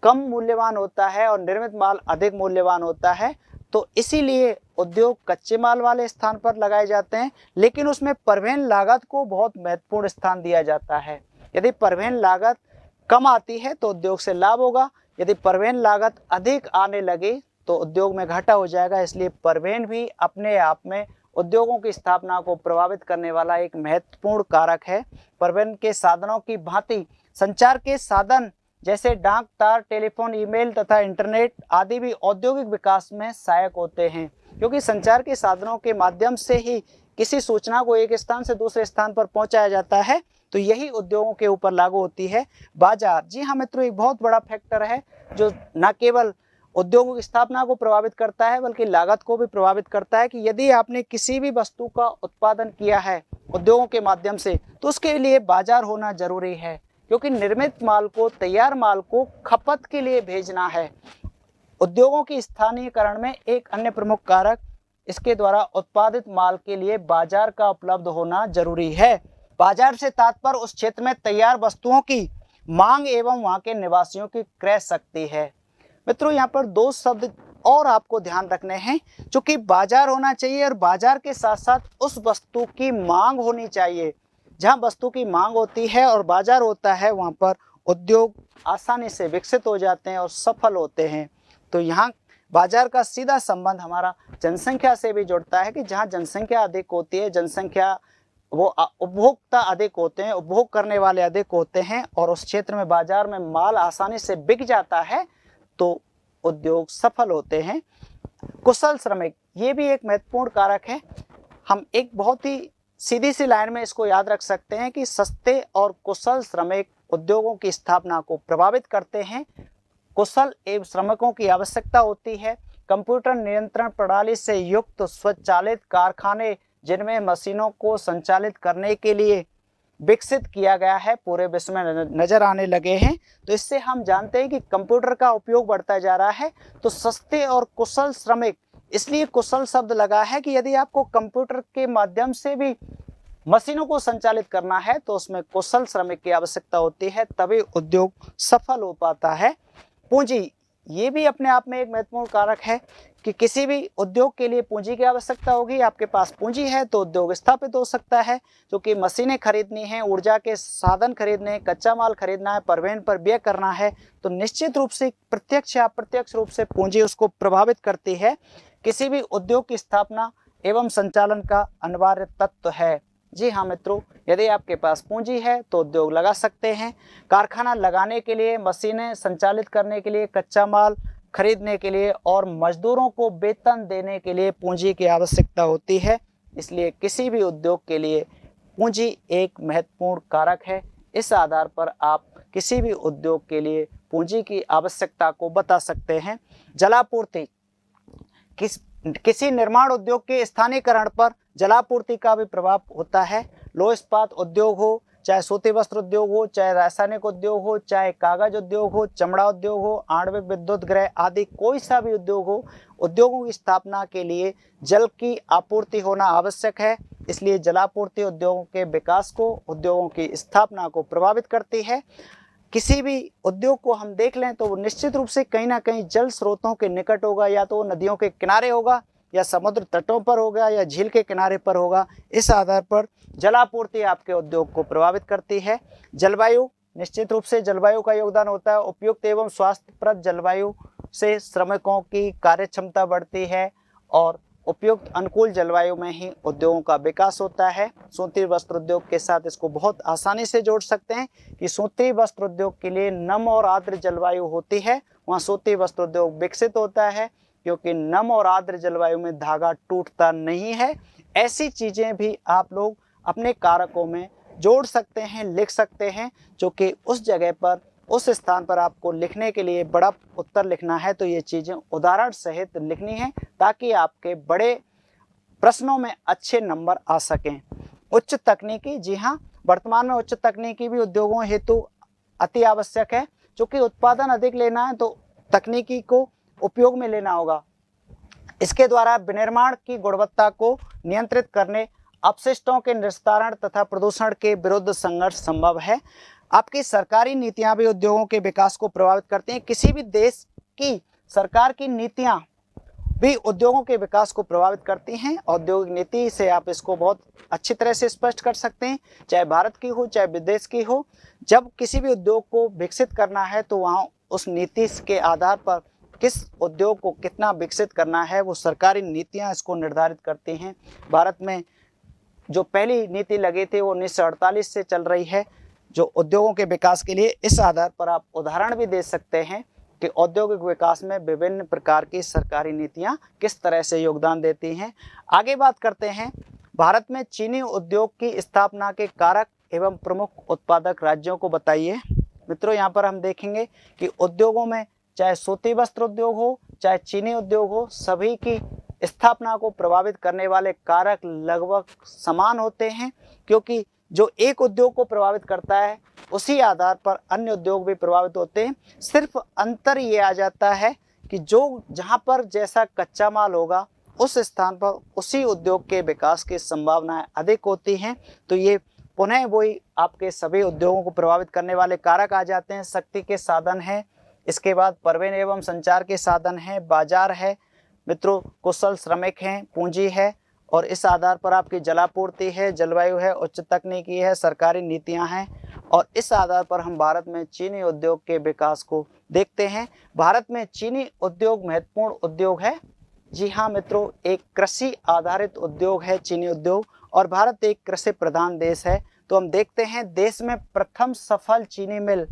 कम मूल्यवान होता है और निर्मित माल अधिक मूल्यवान होता है, तो इसीलिए उद्योग कच्चे माल वाले स्थान पर लगाए जाते हैं, लेकिन उसमें परिवहन लागत को बहुत महत्वपूर्ण स्थान दिया जाता है। यदि परिवहन लागत कम आती है तो उद्योग से लाभ होगा, यदि परिवहन लागत अधिक आने लगे तो उद्योग में घाटा हो जाएगा। इसलिए परिवहन भी अपने आप में उद्योगों की स्थापना को प्रभावित करने वाला एक महत्वपूर्ण कारक है। परिवहन के साधनों की भांति संचार के साधन जैसे डाक, तार, टेलीफोन, ईमेल तथा इंटरनेट आदि भी औद्योगिक विकास में सहायक होते हैं, क्योंकि संचार के साधनों के माध्यम से ही किसी सूचना को एक स्थान से दूसरे स्थान पर पहुंचाया जाता है। तो यही उद्योगों के ऊपर लागू होती है। बाजार, जी हाँ मित्रों, एक बहुत बड़ा फैक्टर है जो न केवल उद्योगों की स्थापना को प्रभावित करता है बल्कि लागत को भी प्रभावित करता है कि यदि आपने किसी भी वस्तु का उत्पादन किया है उद्योगों के माध्यम से तो उसके लिए बाजार होना जरूरी है, क्योंकि निर्मित माल को, तैयार माल को खपत के लिए भेजना है। उद्योगों की स्थानीयकरण में एक अन्य प्रमुख कारक इसके द्वारा उत्पादित माल के लिए बाजार का उपलब्ध होना जरूरी है। बाजार से तात्पर्य उस क्षेत्र में तैयार वस्तुओं की मांग एवं वहां के निवासियों की क्रय शक्ति है। मित्रों, यहाँ पर दो शब्द और आपको ध्यान रखने हैं, चूंकि बाजार होना चाहिए और बाजार के साथ साथ उस वस्तु की मांग होनी चाहिए। जहाँ वस्तु की मांग होती है और बाजार होता है वहाँ पर उद्योग आसानी से विकसित हो जाते हैं और सफल होते हैं। तो यहाँ बाजार का सीधा संबंध हमारा जनसंख्या से भी जुड़ता है कि जहाँ जनसंख्या अधिक होती है, जनसंख्या वो उपभोक्ता अधिक होते हैं, उपभोग करने वाले अधिक होते हैं और उस क्षेत्र में बाजार में माल आसानी से बिक जाता है तो उद्योग सफल होते हैं। कुशल श्रमिक, ये भी एक महत्वपूर्ण कारक है। हम एक बहुत ही सीधी सी लाइन में इसको याद रख सकते हैं कि सस्ते और कुशल श्रमिक उद्योगों की स्थापना को प्रभावित करते हैं। कुशल एवं श्रमिकों की आवश्यकता होती है। कंप्यूटर नियंत्रण प्रणाली से युक्त स्वचालित कारखाने जिनमें मशीनों को संचालित करने के लिए विकसित किया गया है पूरे विश्व में नजर आने लगे हैं। तो इससे हम जानते हैं कि कंप्यूटर का उपयोग बढ़ता जा रहा है। तो सस्ते और कुशल श्रमिक, इसलिए कुशल शब्द लगा है कि यदि आपको कंप्यूटर के माध्यम से भी मशीनों को संचालित करना है तो उसमें कुशल श्रमिक की आवश्यकता होती है, तभी उद्योग सफल हो पाता है। पूंजी, ये भी अपने आप में एक महत्वपूर्ण कारक है कि किसी भी उद्योग के लिए पूंजी की आवश्यकता होगी। आपके पास पूंजी है तो उद्योग स्थापित हो सकता है, क्योंकि मशीनें खरीदनी हैं, ऊर्जा के साधन खरीदने हैं, कच्चा माल खरीदना है, परिवहन पर व्यय करना है, तो निश्चित रूप से प्रत्यक्ष या अप्रत्यक्ष रूप से पूंजी उसको प्रभावित करती है। किसी भी उद्योग की स्थापना एवं संचालन का अनिवार्य तत्व है। जी हाँ मित्रों, यदि आपके पास पूंजी है तो उद्योग लगा सकते हैं। कारखाना लगाने के लिए, मशीनें संचालित करने के लिए, कच्चा माल खरीदने के लिए और मजदूरों को वेतन देने के लिए पूंजी की आवश्यकता होती है। इसलिए किसी भी उद्योग के लिए पूंजी एक महत्वपूर्ण कारक है। इस आधार पर आप किसी भी उद्योग के लिए पूंजी की आवश्यकता को बता सकते हैं। जलापूर्ति, किसी निर्माण उद्योग के स्थानीयकरण पर जलापूर्ति का भी प्रभाव होता है। लौह इस्पात उद्योग हो, चाहे सूती वस्त्र उद्योग हो, चाहे रासायनिक उद्योग हो, चाहे कागज उद्योग हो, चमड़ा उद्योग हो, आणविक विद्युत गृह आदि कोई सा भी उद्योग हो, उद्योगों की स्थापना के लिए जल की आपूर्ति होना आवश्यक है। इसलिए जलापूर्ति उद्योगों के विकास को, उद्योगों की स्थापना को प्रभावित करती है। किसी भी उद्योग को हम देख लें तो वो निश्चित रूप से कहीं ना कहीं जल स्रोतों के निकट होगा, या तो नदियों के किनारे होगा, या समुद्र तटों पर होगा, या झील के किनारे पर होगा। इस आधार पर जलापूर्ति आपके उद्योग को प्रभावित करती है। जलवायु, निश्चित रूप से जलवायु का योगदान होता है। उपयुक्त एवं स्वास्थ्यप्रद जलवायु से श्रमिकों की कार्यक्षमता बढ़ती है और उपयुक्त अनुकूल जलवायु में ही उद्योगों का विकास होता है। सूती वस्त्र उद्योग के साथ इसको बहुत आसानी से जोड़ सकते हैं कि सूती वस्त्र उद्योग के लिए नम और आर्द्र जलवायु होती है, वहाँ सूती वस्त्र उद्योग विकसित होता है, क्योंकि नम और आर्द्र जलवायु में धागा टूटता नहीं है। ऐसी चीज़ें भी आप लोग अपने कारकों में जोड़ सकते हैं, लिख सकते हैं, जो कि उस जगह पर, उस स्थान पर आपको लिखने के लिए बड़ा उत्तर लिखना है तो ये चीज़ें उदाहरण सहित लिखनी है, ताकि आपके बड़े प्रश्नों में अच्छे नंबर आ सकें। उच्च तकनीकी, जी हाँ, वर्तमान में उच्च तकनीकी भी उद्योगों हेतु अति आवश्यक है। चूँकि उत्पादन अधिक लेना है तो तकनीकी को उपयोग में लेना होगा। इसके द्वारा विनिर्माण की गुणवत्ता को नियंत्रित करने, अपशिष्टों के निस्तारण तथा प्रदूषण के विरुद्ध संघर्ष संभव है। आपकी सरकारी नीतियां भी उद्योगों के विकास को प्रभावित करती हैं। किसी भी देश की सरकार की नीतियां भी उद्योगों के विकास को प्रभावित करती हैं। औद्योगिक नीति से आप इसको बहुत अच्छी तरह से स्पष्ट कर सकते हैं, चाहे भारत की हो चाहे विदेश की हो। जब किसी भी उद्योग को विकसित करना है तो वहाँ उस नीति के आधार पर किस उद्योग को कितना विकसित करना है, वो सरकारी नीतियाँ इसको निर्धारित करती हैं। भारत में जो पहली नीति लगी थी वो 1948 से चल रही है। जो उद्योगों के विकास के लिए। इस आधार पर आप उदाहरण भी दे सकते हैं कि औद्योगिक विकास में विभिन्न प्रकार की सरकारी नीतियां किस तरह से योगदान देती हैं। आगे बात करते हैं, भारत में चीनी उद्योग की स्थापना के कारक एवं प्रमुख उत्पादक राज्यों को बताइए। मित्रों, यहाँ पर हम देखेंगे कि उद्योगों में चाहे सूती वस्त्र उद्योग हो, चाहे चीनी उद्योग हो, सभी की स्थापना को प्रभावित करने वाले कारक लगभग समान होते हैं, क्योंकि जो एक उद्योग को प्रभावित करता है उसी आधार पर अन्य उद्योग भी प्रभावित होते हैं। सिर्फ अंतर ये आ जाता है कि जो जहाँ पर जैसा कच्चा माल होगा उस स्थान पर उसी उद्योग के विकास की संभावनाएं अधिक होती हैं। तो ये पुनः वही आपके सभी उद्योगों को प्रभावित करने वाले कारक आ जाते हैं। शक्ति के साधन हैं, इसके बाद परिवहन एवं संचार के साधन हैं, बाजार है मित्रों, कुशल श्रमिक हैं, पूंजी है, और इस आधार पर आपकी जलापूर्ति है, जलवायु है, उच्च तकनीकी है, सरकारी नीतियां हैं। और इस आधार पर हम भारत में चीनी उद्योग के विकास को देखते हैं। भारत में चीनी उद्योग महत्वपूर्ण उद्योग है। जी हाँ मित्रों, एक कृषि आधारित उद्योग है चीनी उद्योग, और भारत एक कृषि प्रधान देश है। तो हम देखते हैं देश में प्रथम सफल चीनी मिल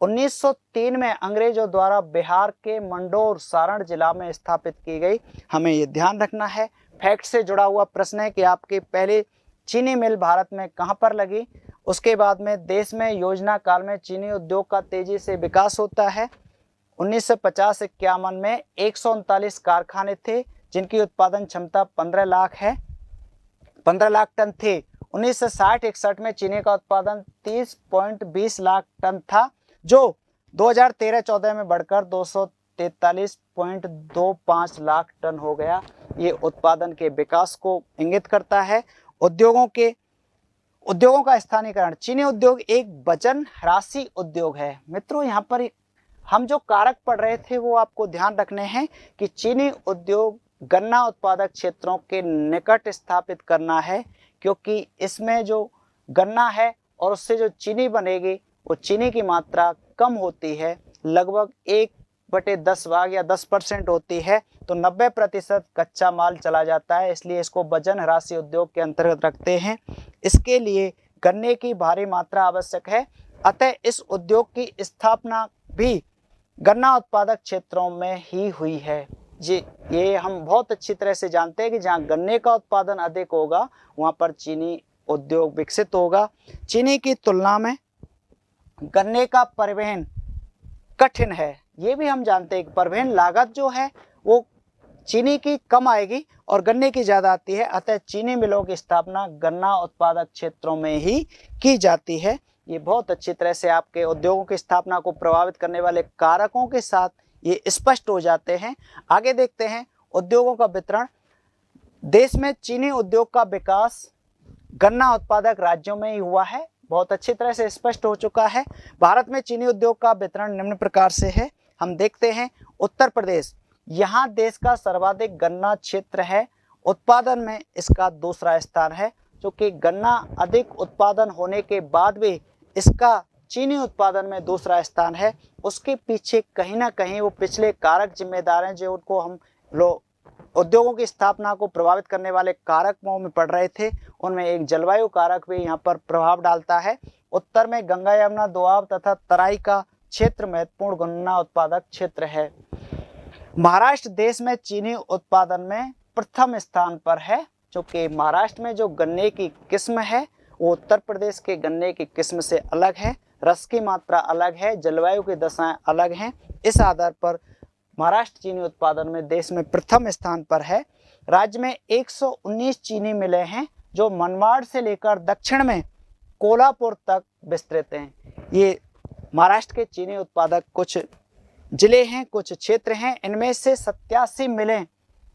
1903 में अंग्रेजों द्वारा बिहार के मंडौर सारण जिला में स्थापित की गई। हमें ये ध्यान रखना है। फैक्ट से जुड़ा हुआ प्रश्न है कि आपके पहले चीनी मिल भारत में कहाँ पर लगी। उसके बाद में देश में योजना काल में चीनी उद्योग का तेजी से विकास होता है। 1950-51 में 139 कारखाने थे जिनकी उत्पादन क्षमता 15 लाख टन थे। 1960-61 में चीनी का उत्पादन 30.20 लाख टन था, जो 2013-14 में बढ़कर 243.25 लाख टन हो गया। ये उत्पादन के विकास को इंगित करता है। उद्योगों का स्थानीयकरण। चीनी उद्योग एक वजन राशि उद्योग है। मित्रों, यहाँ पर हम जो कारक पढ़ रहे थे वो आपको ध्यान रखने हैं कि चीनी उद्योग गन्ना उत्पादक क्षेत्रों के निकट स्थापित करना है, क्योंकि इसमें जो गन्ना है और उससे जो चीनी बनेगी वो चीनी की मात्रा कम होती है, लगभग 1/10 भाग या 10% होती है। तो 90% कच्चा माल चला जाता है, इसलिए इसको वजन राशि उद्योग के अंतर्गत रखते हैं। इसके लिए गन्ने की भारी मात्रा आवश्यक है, अतः इस उद्योग की स्थापना भी गन्ना उत्पादक क्षेत्रों में ही हुई है। ये हम बहुत अच्छी तरह से जानते हैं कि जहाँ गन्ने का उत्पादन अधिक होगा वहाँ पर चीनी उद्योग विकसित होगा। चीनी की तुलना में गन्ने का परिवहन कठिन है, ये भी हम जानते हैं कि परिवहन लागत जो है वो चीनी की कम आएगी और गन्ने की ज़्यादा आती है, अतः चीनी मिलों की स्थापना गन्ना उत्पादक क्षेत्रों में ही की जाती है। ये बहुत अच्छी तरह से आपके उद्योगों की स्थापना को प्रभावित करने वाले कारकों के साथ ये स्पष्ट हो जाते हैं। आगे देखते हैं उद्योगों का वितरण। देश में चीनी उद्योग का विकास गन्ना उत्पादक राज्यों में ही हुआ है, बहुत अच्छी तरह से स्पष्ट हो चुका है। भारत में चीनी उद्योग का वितरण निम्न प्रकार से है। हम देखते हैं उत्तर प्रदेश, यहाँ देश का सर्वाधिक गन्ना क्षेत्र है, उत्पादन में इसका दूसरा स्थान है। क्योंकि गन्ना अधिक उत्पादन होने के बाद भी इसका चीनी उत्पादन में दूसरा स्थान है, उसके पीछे कहीं ना कहीं वो पिछले कारक जिम्मेदार हैं जो उनको हम लोग उद्योगों की स्थापना को प्रभावित करने वाले कारकों में पढ़ रहे थे। उनमें एक जलवायु कारक भी यहाँ पर प्रभाव डालता है। उत्तर में गंगा यमुना दोआब तथा तराई का क्षेत्र महत्वपूर्ण गन्ना उत्पादक क्षेत्र है। महाराष्ट्र देश में चीनी उत्पादन में प्रथम स्थान पर है, क्योंकि महाराष्ट्र में जो गन्ने की किस्म है वो उत्तर प्रदेश के गन्ने की किस्म से अलग है, रस की मात्रा अलग है, जलवायु की दशाएं अलग हैं। इस आधार पर महाराष्ट्र चीनी उत्पादन में देश में प्रथम स्थान पर है। राज्य में 119 चीनी मिलें हैं जो मनमाड़ से लेकर दक्षिण में कोल्हापुर तक विस्तृत हैं। ये महाराष्ट्र के चीनी उत्पादक कुछ जिले हैं, कुछ क्षेत्र हैं। इनमें से 87 मिलें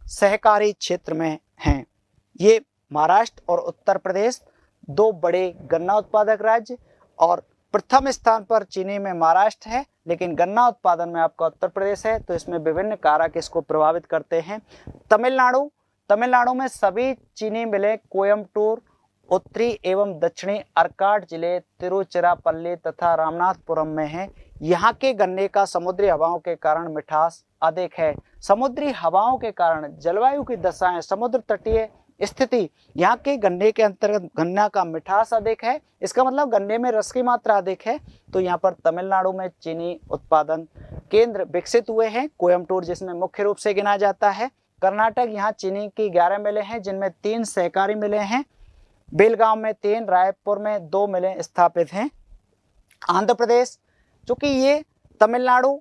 सहकारी क्षेत्र में हैं। ये महाराष्ट्र और उत्तर प्रदेश दो बड़े गन्ना उत्पादक राज्य, और प्रथम स्थान पर चीनी में महाराष्ट्र है, लेकिन गन्ना उत्पादन में आपका उत्तर प्रदेश है। तो इसमें विभिन्न कारक इसको प्रभावित करते हैं। तमिलनाडु में सभी चीनी मिलें कोयम्बटूर, उत्तरी एवं दक्षिणी अर्काड जिले, तिरुचिरापल्ली तथा रामनाथपुरम में है। यहाँ के गन्ने का समुद्री हवाओं के कारण मिठास अधिक है। समुद्री हवाओं के कारण जलवायु की दशाएं समुद्र तटीय स्थिति यहाँ के गन्ने के अंतर्गत गन्ना का मिठास अधिक है, इसका मतलब गन्ने में रस की मात्रा अधिक है। तो यहाँ पर तमिलनाडु में चीनी उत्पादन केंद्र विकसित हुए हैं, कोयम्बटूर जिसमें मुख्य रूप से गिना जाता है। कर्नाटक, यहाँ चीनी की 11 मिलें हैं जिनमें 3 सहकारी मिलें हैं। बेलगांव में 3, रायपुर में 2 मिलें स्थापित हैं। आंध्र प्रदेश, चूँकि ये तमिलनाडु,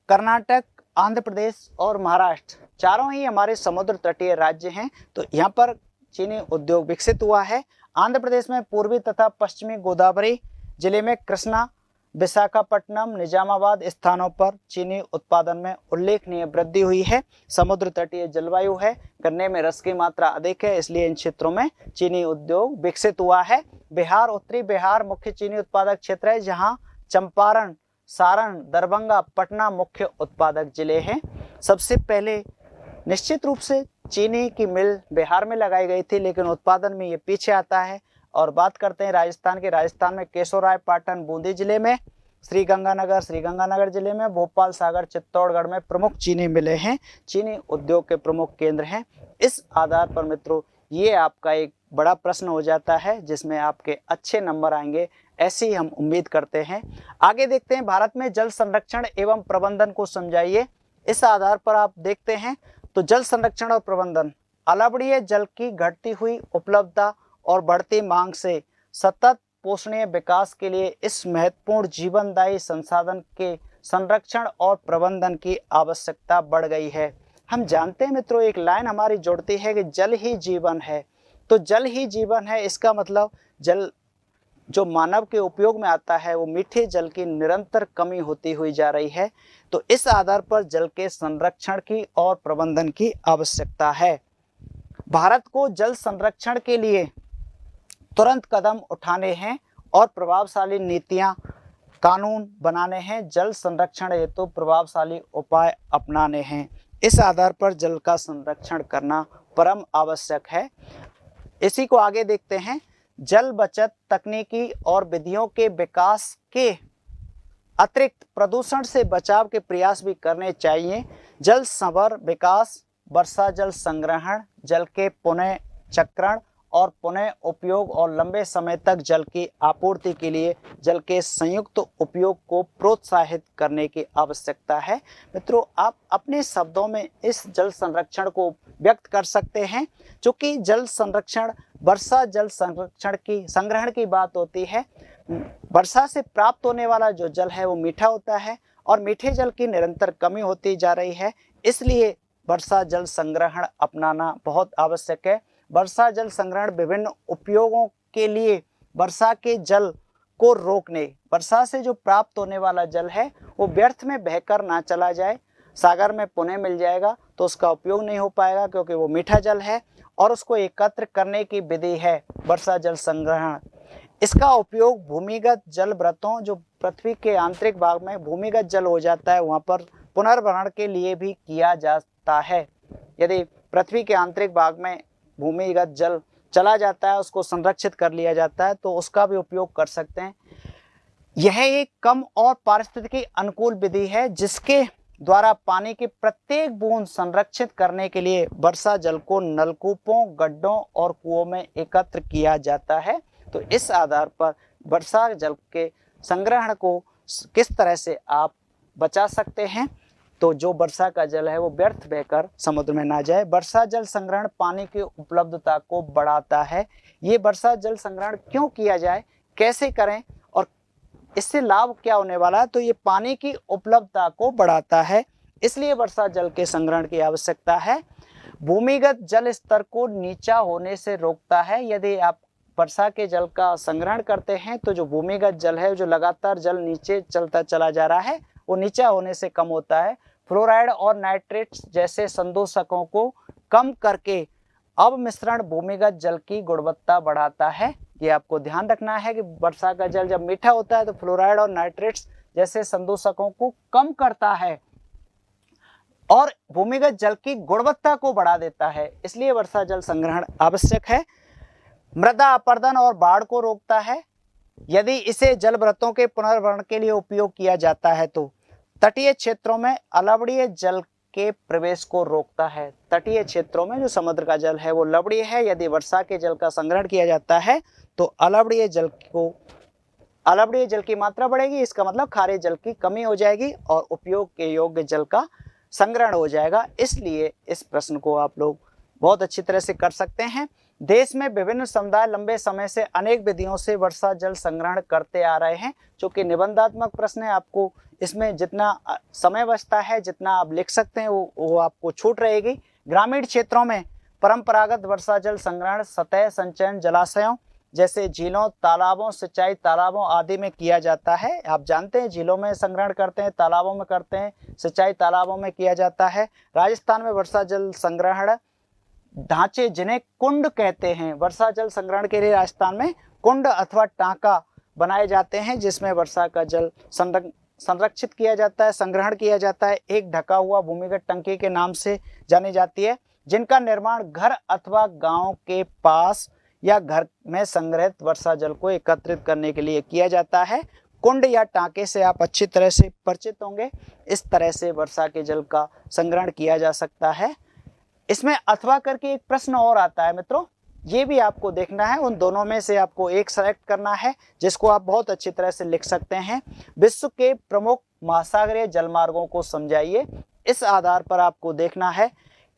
कर्नाटक, आंध्र प्रदेश और महाराष्ट्र चारों ही हमारे समुद्र तटीय राज्य हैं, तो यहाँ पर चीनी उद्योग विकसित हुआ है। आंध्र प्रदेश में पूर्वी तथा पश्चिमी गोदावरी जिले में कृष्णा, विशाखापट्टनम, निजामाबाद स्थानों पर चीनी उत्पादन में उल्लेखनीय वृद्धि हुई है। समुद्र तटीय जलवायु है, गन्ने में रस की मात्रा अधिक है, इसलिए इन क्षेत्रों में चीनी उद्योग विकसित हुआ है। बिहार, उत्तरी बिहार मुख्य चीनी उत्पादक क्षेत्र है, जहाँ चंपारण, सारण, दरभंगा, पटना मुख्य उत्पादक जिले हैं। सबसे पहले निश्चित रूप से चीनी की मिल बिहार में लगाई गई थी, लेकिन उत्पादन में ये पीछे आता है। और बात करते हैं राजस्थान के, राजस्थान में केशोराय पाटन बूंदी जिले में, श्रीगंगानगर जिले में, भोपाल, सागर, चित्तौड़गढ़ में प्रमुख चीनी मिलें हैं, चीनी उद्योग के प्रमुख केंद्र हैं। इस आधार पर मित्रों ये आपका एक बड़ा प्रश्न हो जाता है जिसमें आपके अच्छे नंबर आएंगे, ऐसी हम उम्मीद करते हैं। आगे देखते हैं, भारत में जल संरक्षण एवं प्रबंधन को समझाइए। इस आधार पर आप देखते हैं तो जल संरक्षण और प्रबंधन, अलावड़ीय जल की घटती हुई उपलब्धता और बढ़ती मांग से सतत पोषणीय विकास के लिए इस महत्वपूर्ण जीवनदायी संसाधन के संरक्षण और प्रबंधन की आवश्यकता बढ़ गई है। हम जानते हैं मित्रों, एक लाइन हमारी जुड़ती है कि जल ही जीवन है। तो जल ही जीवन है, इसका मतलब जल जो मानव के उपयोग में आता है वो मीठे जल की निरंतर कमी होती हुई जा रही है। तो इस आधार पर जल के संरक्षण की और प्रबंधन की आवश्यकता है। भारत को जल संरक्षण के लिए तुरंत कदम उठाने हैं और प्रभावशाली नीतियां, कानून बनाने हैं। जल संरक्षण हेतु प्रभावशाली उपाय अपनाने हैं। इस आधार पर जल का संरक्षण करना परम आवश्यक है। इसी को आगे देखते हैं, जल बचत तकनीकी और विधियों के विकास के अतिरिक्त प्रदूषण से बचाव के प्रयास भी करने चाहिए। जल संभर विकास, वर्षा जल संग्रहण, जल के पुनः चक्रण और पुनः उपयोग और लंबे समय तक जल की आपूर्ति के लिए जल के संयुक्त उपयोग को प्रोत्साहित करने की आवश्यकता है। मित्रों, आप अपने शब्दों में इस जल संरक्षण को व्यक्त कर सकते हैं। चूँकि जल संरक्षण, वर्षा जल संरक्षण की संग्रहण की बात होती है। वर्षा से प्राप्त होने वाला जो जल है वो मीठा होता है और मीठे जल की निरंतर कमी होती जा रही है, इसलिए वर्षा जल संग्रहण अपनाना बहुत आवश्यक है। वर्षा जल संग्रहण विभिन्न उपयोगों के लिए वर्षा के जल को रोकने, वर्षा से जो प्राप्त होने वाला जल है वो व्यर्थ में बहकर ना चला जाए, सागर में पुनः मिल जाएगा तो उसका उपयोग नहीं हो पाएगा क्योंकि वो मीठा जल है, और उसको एकत्र करने की विधि है वर्षा जल संग्रहण। इसका उपयोग भूमिगत जल व्रतों, जो पृथ्वी के आंतरिक भाग में भूमिगत जल हो जाता है वहाँ पर पुनर्भरण के लिए भी किया जाता है। यदि पृथ्वी के आंतरिक भाग में भूमिगत जल चला जाता है, उसको संरक्षित कर लिया जाता है, तो उसका भी उपयोग कर सकते हैं। यह एक कम और पारिस्थितिकी अनुकूल विधि है जिसके द्वारा पानी की प्रत्येक बूंद संरक्षित करने के लिए वर्षा जल को नलकूपों, गड्ढों और कुओं में एकत्र किया जाता है। तो इस आधार पर वर्षा जल के संग्रहण को किस तरह से आप बचा सकते हैं, तो जो वर्षा का जल है वो व्यर्थ बहकर समुद्र में ना जाए। वर्षा जल संग्रहण पानी की उपलब्धता को बढ़ाता है। ये वर्षा जल संग्रहण क्यों किया जाए, कैसे करें और इससे लाभ क्या होने वाला है, तो ये पानी की उपलब्धता को बढ़ाता है, इसलिए वर्षा जल के संग्रहण की आवश्यकता है। भूमिगत जल स्तर को नीचा होने से रोकता है। यदि आप वर्षा के जल का संग्रहण करते हैं तो जो भूमिगत जल है, जो लगातार जल नीचे चलता चला जा रहा है, वो नीचा होने से कम होता है। फ्लोराइड और नाइट्रेट्स जैसे संदूषकों को कम करके अवमिश्रण भूमिगत जल की गुणवत्ता बढ़ाता है। ये आपको ध्यान रखना है कि वर्षा का जल जब मीठा होता है तो फ्लोराइड और नाइट्रेट्स जैसे संदूषकों को कम करता है और भूमिगत जल की गुणवत्ता को बढ़ा देता है, इसलिए वर्षा जल संग्रहण आवश्यक है। मृदा अपरदन और बाढ़ को रोकता है। यदि इसे जल व्रतों के पुनर्भरण के लिए उपयोग किया जाता है तो तटीय क्षेत्रों में अलावड़ीय जल के प्रवेश को रोकता है। तटीय क्षेत्रों में जो समुद्र का जल है वो लवणीय है। यदि वर्षा के जल का संग्रहण किया जाता है तो अलवणीय जल की मात्रा बढ़ेगी, इसका मतलब खारे जल की कमी हो जाएगी और उपयोग के योग्य जल का संग्रहण हो जाएगा। इसलिए इस प्रश्न को आप लोग बहुत अच्छी तरह से कर सकते हैं। देश में विभिन्न समुदाय लंबे समय से अनेक विधियों से वर्षा जल संग्रहण करते आ रहे हैं। चूंकि निबंधात्मक प्रश्न है, आपको इसमें जितना समय बचता है, जितना आप लिख सकते हैं वो आपको छूट रहेगी। ग्रामीण क्षेत्रों में परंपरागत वर्षा जल संग्रहण सतह संचयन जलाशयों जैसे झीलों, तालाबों, सिंचाई तालाबों आदि में किया जाता है। आप जानते हैं झीलों में संग्रहण करते हैं, तालाबों में करते हैं, सिंचाई तालाबों में किया जाता है। राजस्थान में वर्षा जल संग्रहण ढांचे जिन्हें कुंड कहते हैं, वर्षा जल संग्रहण के लिए राजस्थान में कुंड अथवा टांका बनाए जाते हैं जिसमें वर्षा का जल संरक्षित किया जाता है, संग्रहण किया जाता है। एक ढका हुआ भूमिगत टंकी के नाम से जानी जाती है, जिनका निर्माण घर अथवा गांव के पास या घर में संग्रहित वर्षा जल को एकत्रित करने के लिए किया जाता है। कुंड या टांके से आप अच्छी तरह से परिचित होंगे। इस तरह से वर्षा के जल का संग्रहण किया जा सकता है। इसमें अथवा करके एक प्रश्न और आता है मित्रों, ये भी आपको देखना है। उन दोनों में से आपको एक सेलेक्ट करना है जिसको आप बहुत अच्छी तरह से लिख सकते हैं। विश्व के प्रमुख महासागरीय जलमार्गों को समझाइए। इस आधार पर आपको देखना है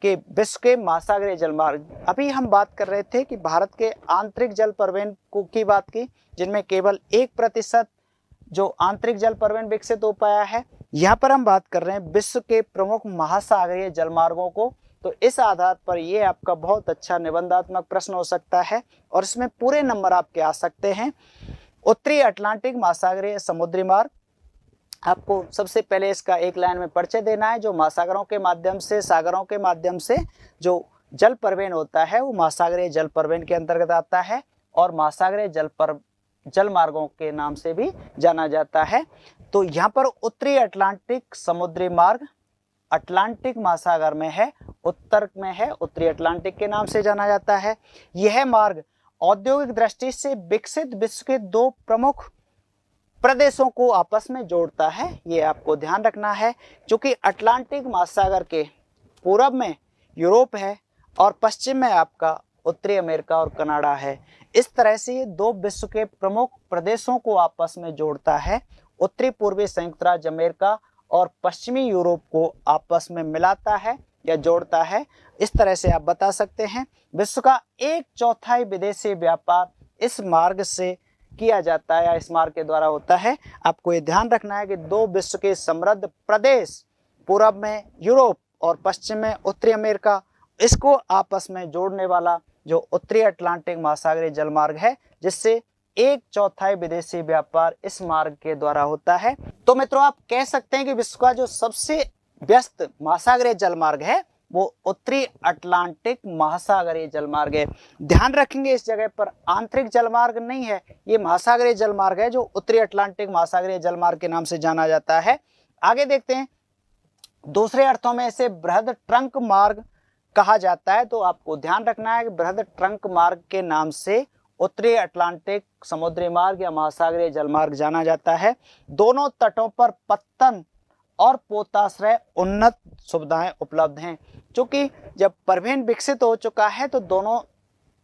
कि विश्व के महासागरीय जलमार्ग, अभी हम बात कर रहे थे कि भारत के आंतरिक जल परिवहन की बात की, जिनमें केवल 1% जो आंतरिक जल परिवहन विकसित हो पाया है। यहाँ पर हम बात कर रहे हैं विश्व के प्रमुख महासागरीय जलमार्गों को। तो इस आधार पर ये आपका बहुत अच्छा निबंधात्मक प्रश्न हो सकता है और इसमें पूरे नंबर आपके आ सकते हैं। उत्तरी अटलांटिक महासागरीय समुद्री मार्ग, आपको सबसे पहले इसका एक लाइन में परिचय देना है। जो महासागरों के माध्यम से, सागरों के माध्यम से जो जल परिवहन होता है वो महासागरीय जल परिवहन के अंतर्गत आता है और महासागरीय जल मार्गों के नाम से भी जाना जाता है। तो यहाँ पर उत्तरी अटलांटिक समुद्री मार्ग अटलांटिक महासागर में है, उत्तर में है, उत्तरी अटलांटिक के नाम से जाना जाता है। यह मार्ग औद्योगिक दृष्टि से विकसित विश्व के 2 प्रमुख प्रदेशों को आपस में जोड़ता है। ये आपको ध्यान रखना है, क्योंकि अटलांटिक महासागर के पूरब में यूरोप है और पश्चिम में आपका उत्तरी अमेरिका और कनाडा है। इस तरह से ये 2 विश्व के प्रमुख प्रदेशों को आपस में जोड़ता है। उत्तरी पूर्वी संयुक्त राज्य अमेरिका और पश्चिमी यूरोप को आपस में मिलाता है या जोड़ता है। इस तरह से आप बता सकते हैं। विश्व का 1/4 विदेशी व्यापार इस मार्ग से किया जाता है या इस मार्ग के द्वारा होता है। आपको ये ध्यान रखना है कि 2 विश्व के समृद्ध प्रदेश, पूरब में यूरोप और पश्चिम में उत्तरी अमेरिका, इसको आपस में जोड़ने वाला जो उत्तरी अटलांटिक महासागरीय जलमार्ग है, जिससे 1/4 विदेशी व्यापार इस मार्ग के द्वारा होता है। तो मित्रों, आप कह सकते हैं कि विश्व का जो सबसे व्यस्त महासागरीय जलमार्ग है वो उत्तरी अटलांटिक महासागरीय जलमार्ग है। ध्यान रखेंगे इस जगह पर आंतरिक जलमार्ग नहीं है, ये महासागरीय जलमार्ग है जो उत्तरी अटलांटिक महासागरीय जलमार्ग के नाम से जाना जाता है। आगे देखते हैं, दूसरे अर्थों में इसे बृहद ट्रंक मार्ग कहा जाता है। तो आपको ध्यान रखना है कि बृहद ट्रंक मार्ग के नाम से उत्तरी अटलांटिक समुद्री मार्ग या महासागरीय जलमार्ग जाना जाता है। दोनों तटों पर पत्तन और पोताश्रय उन्नत सुविधाएं उपलब्ध हैं। क्योंकि जब परिवहन विकसित हो चुका है तो दोनों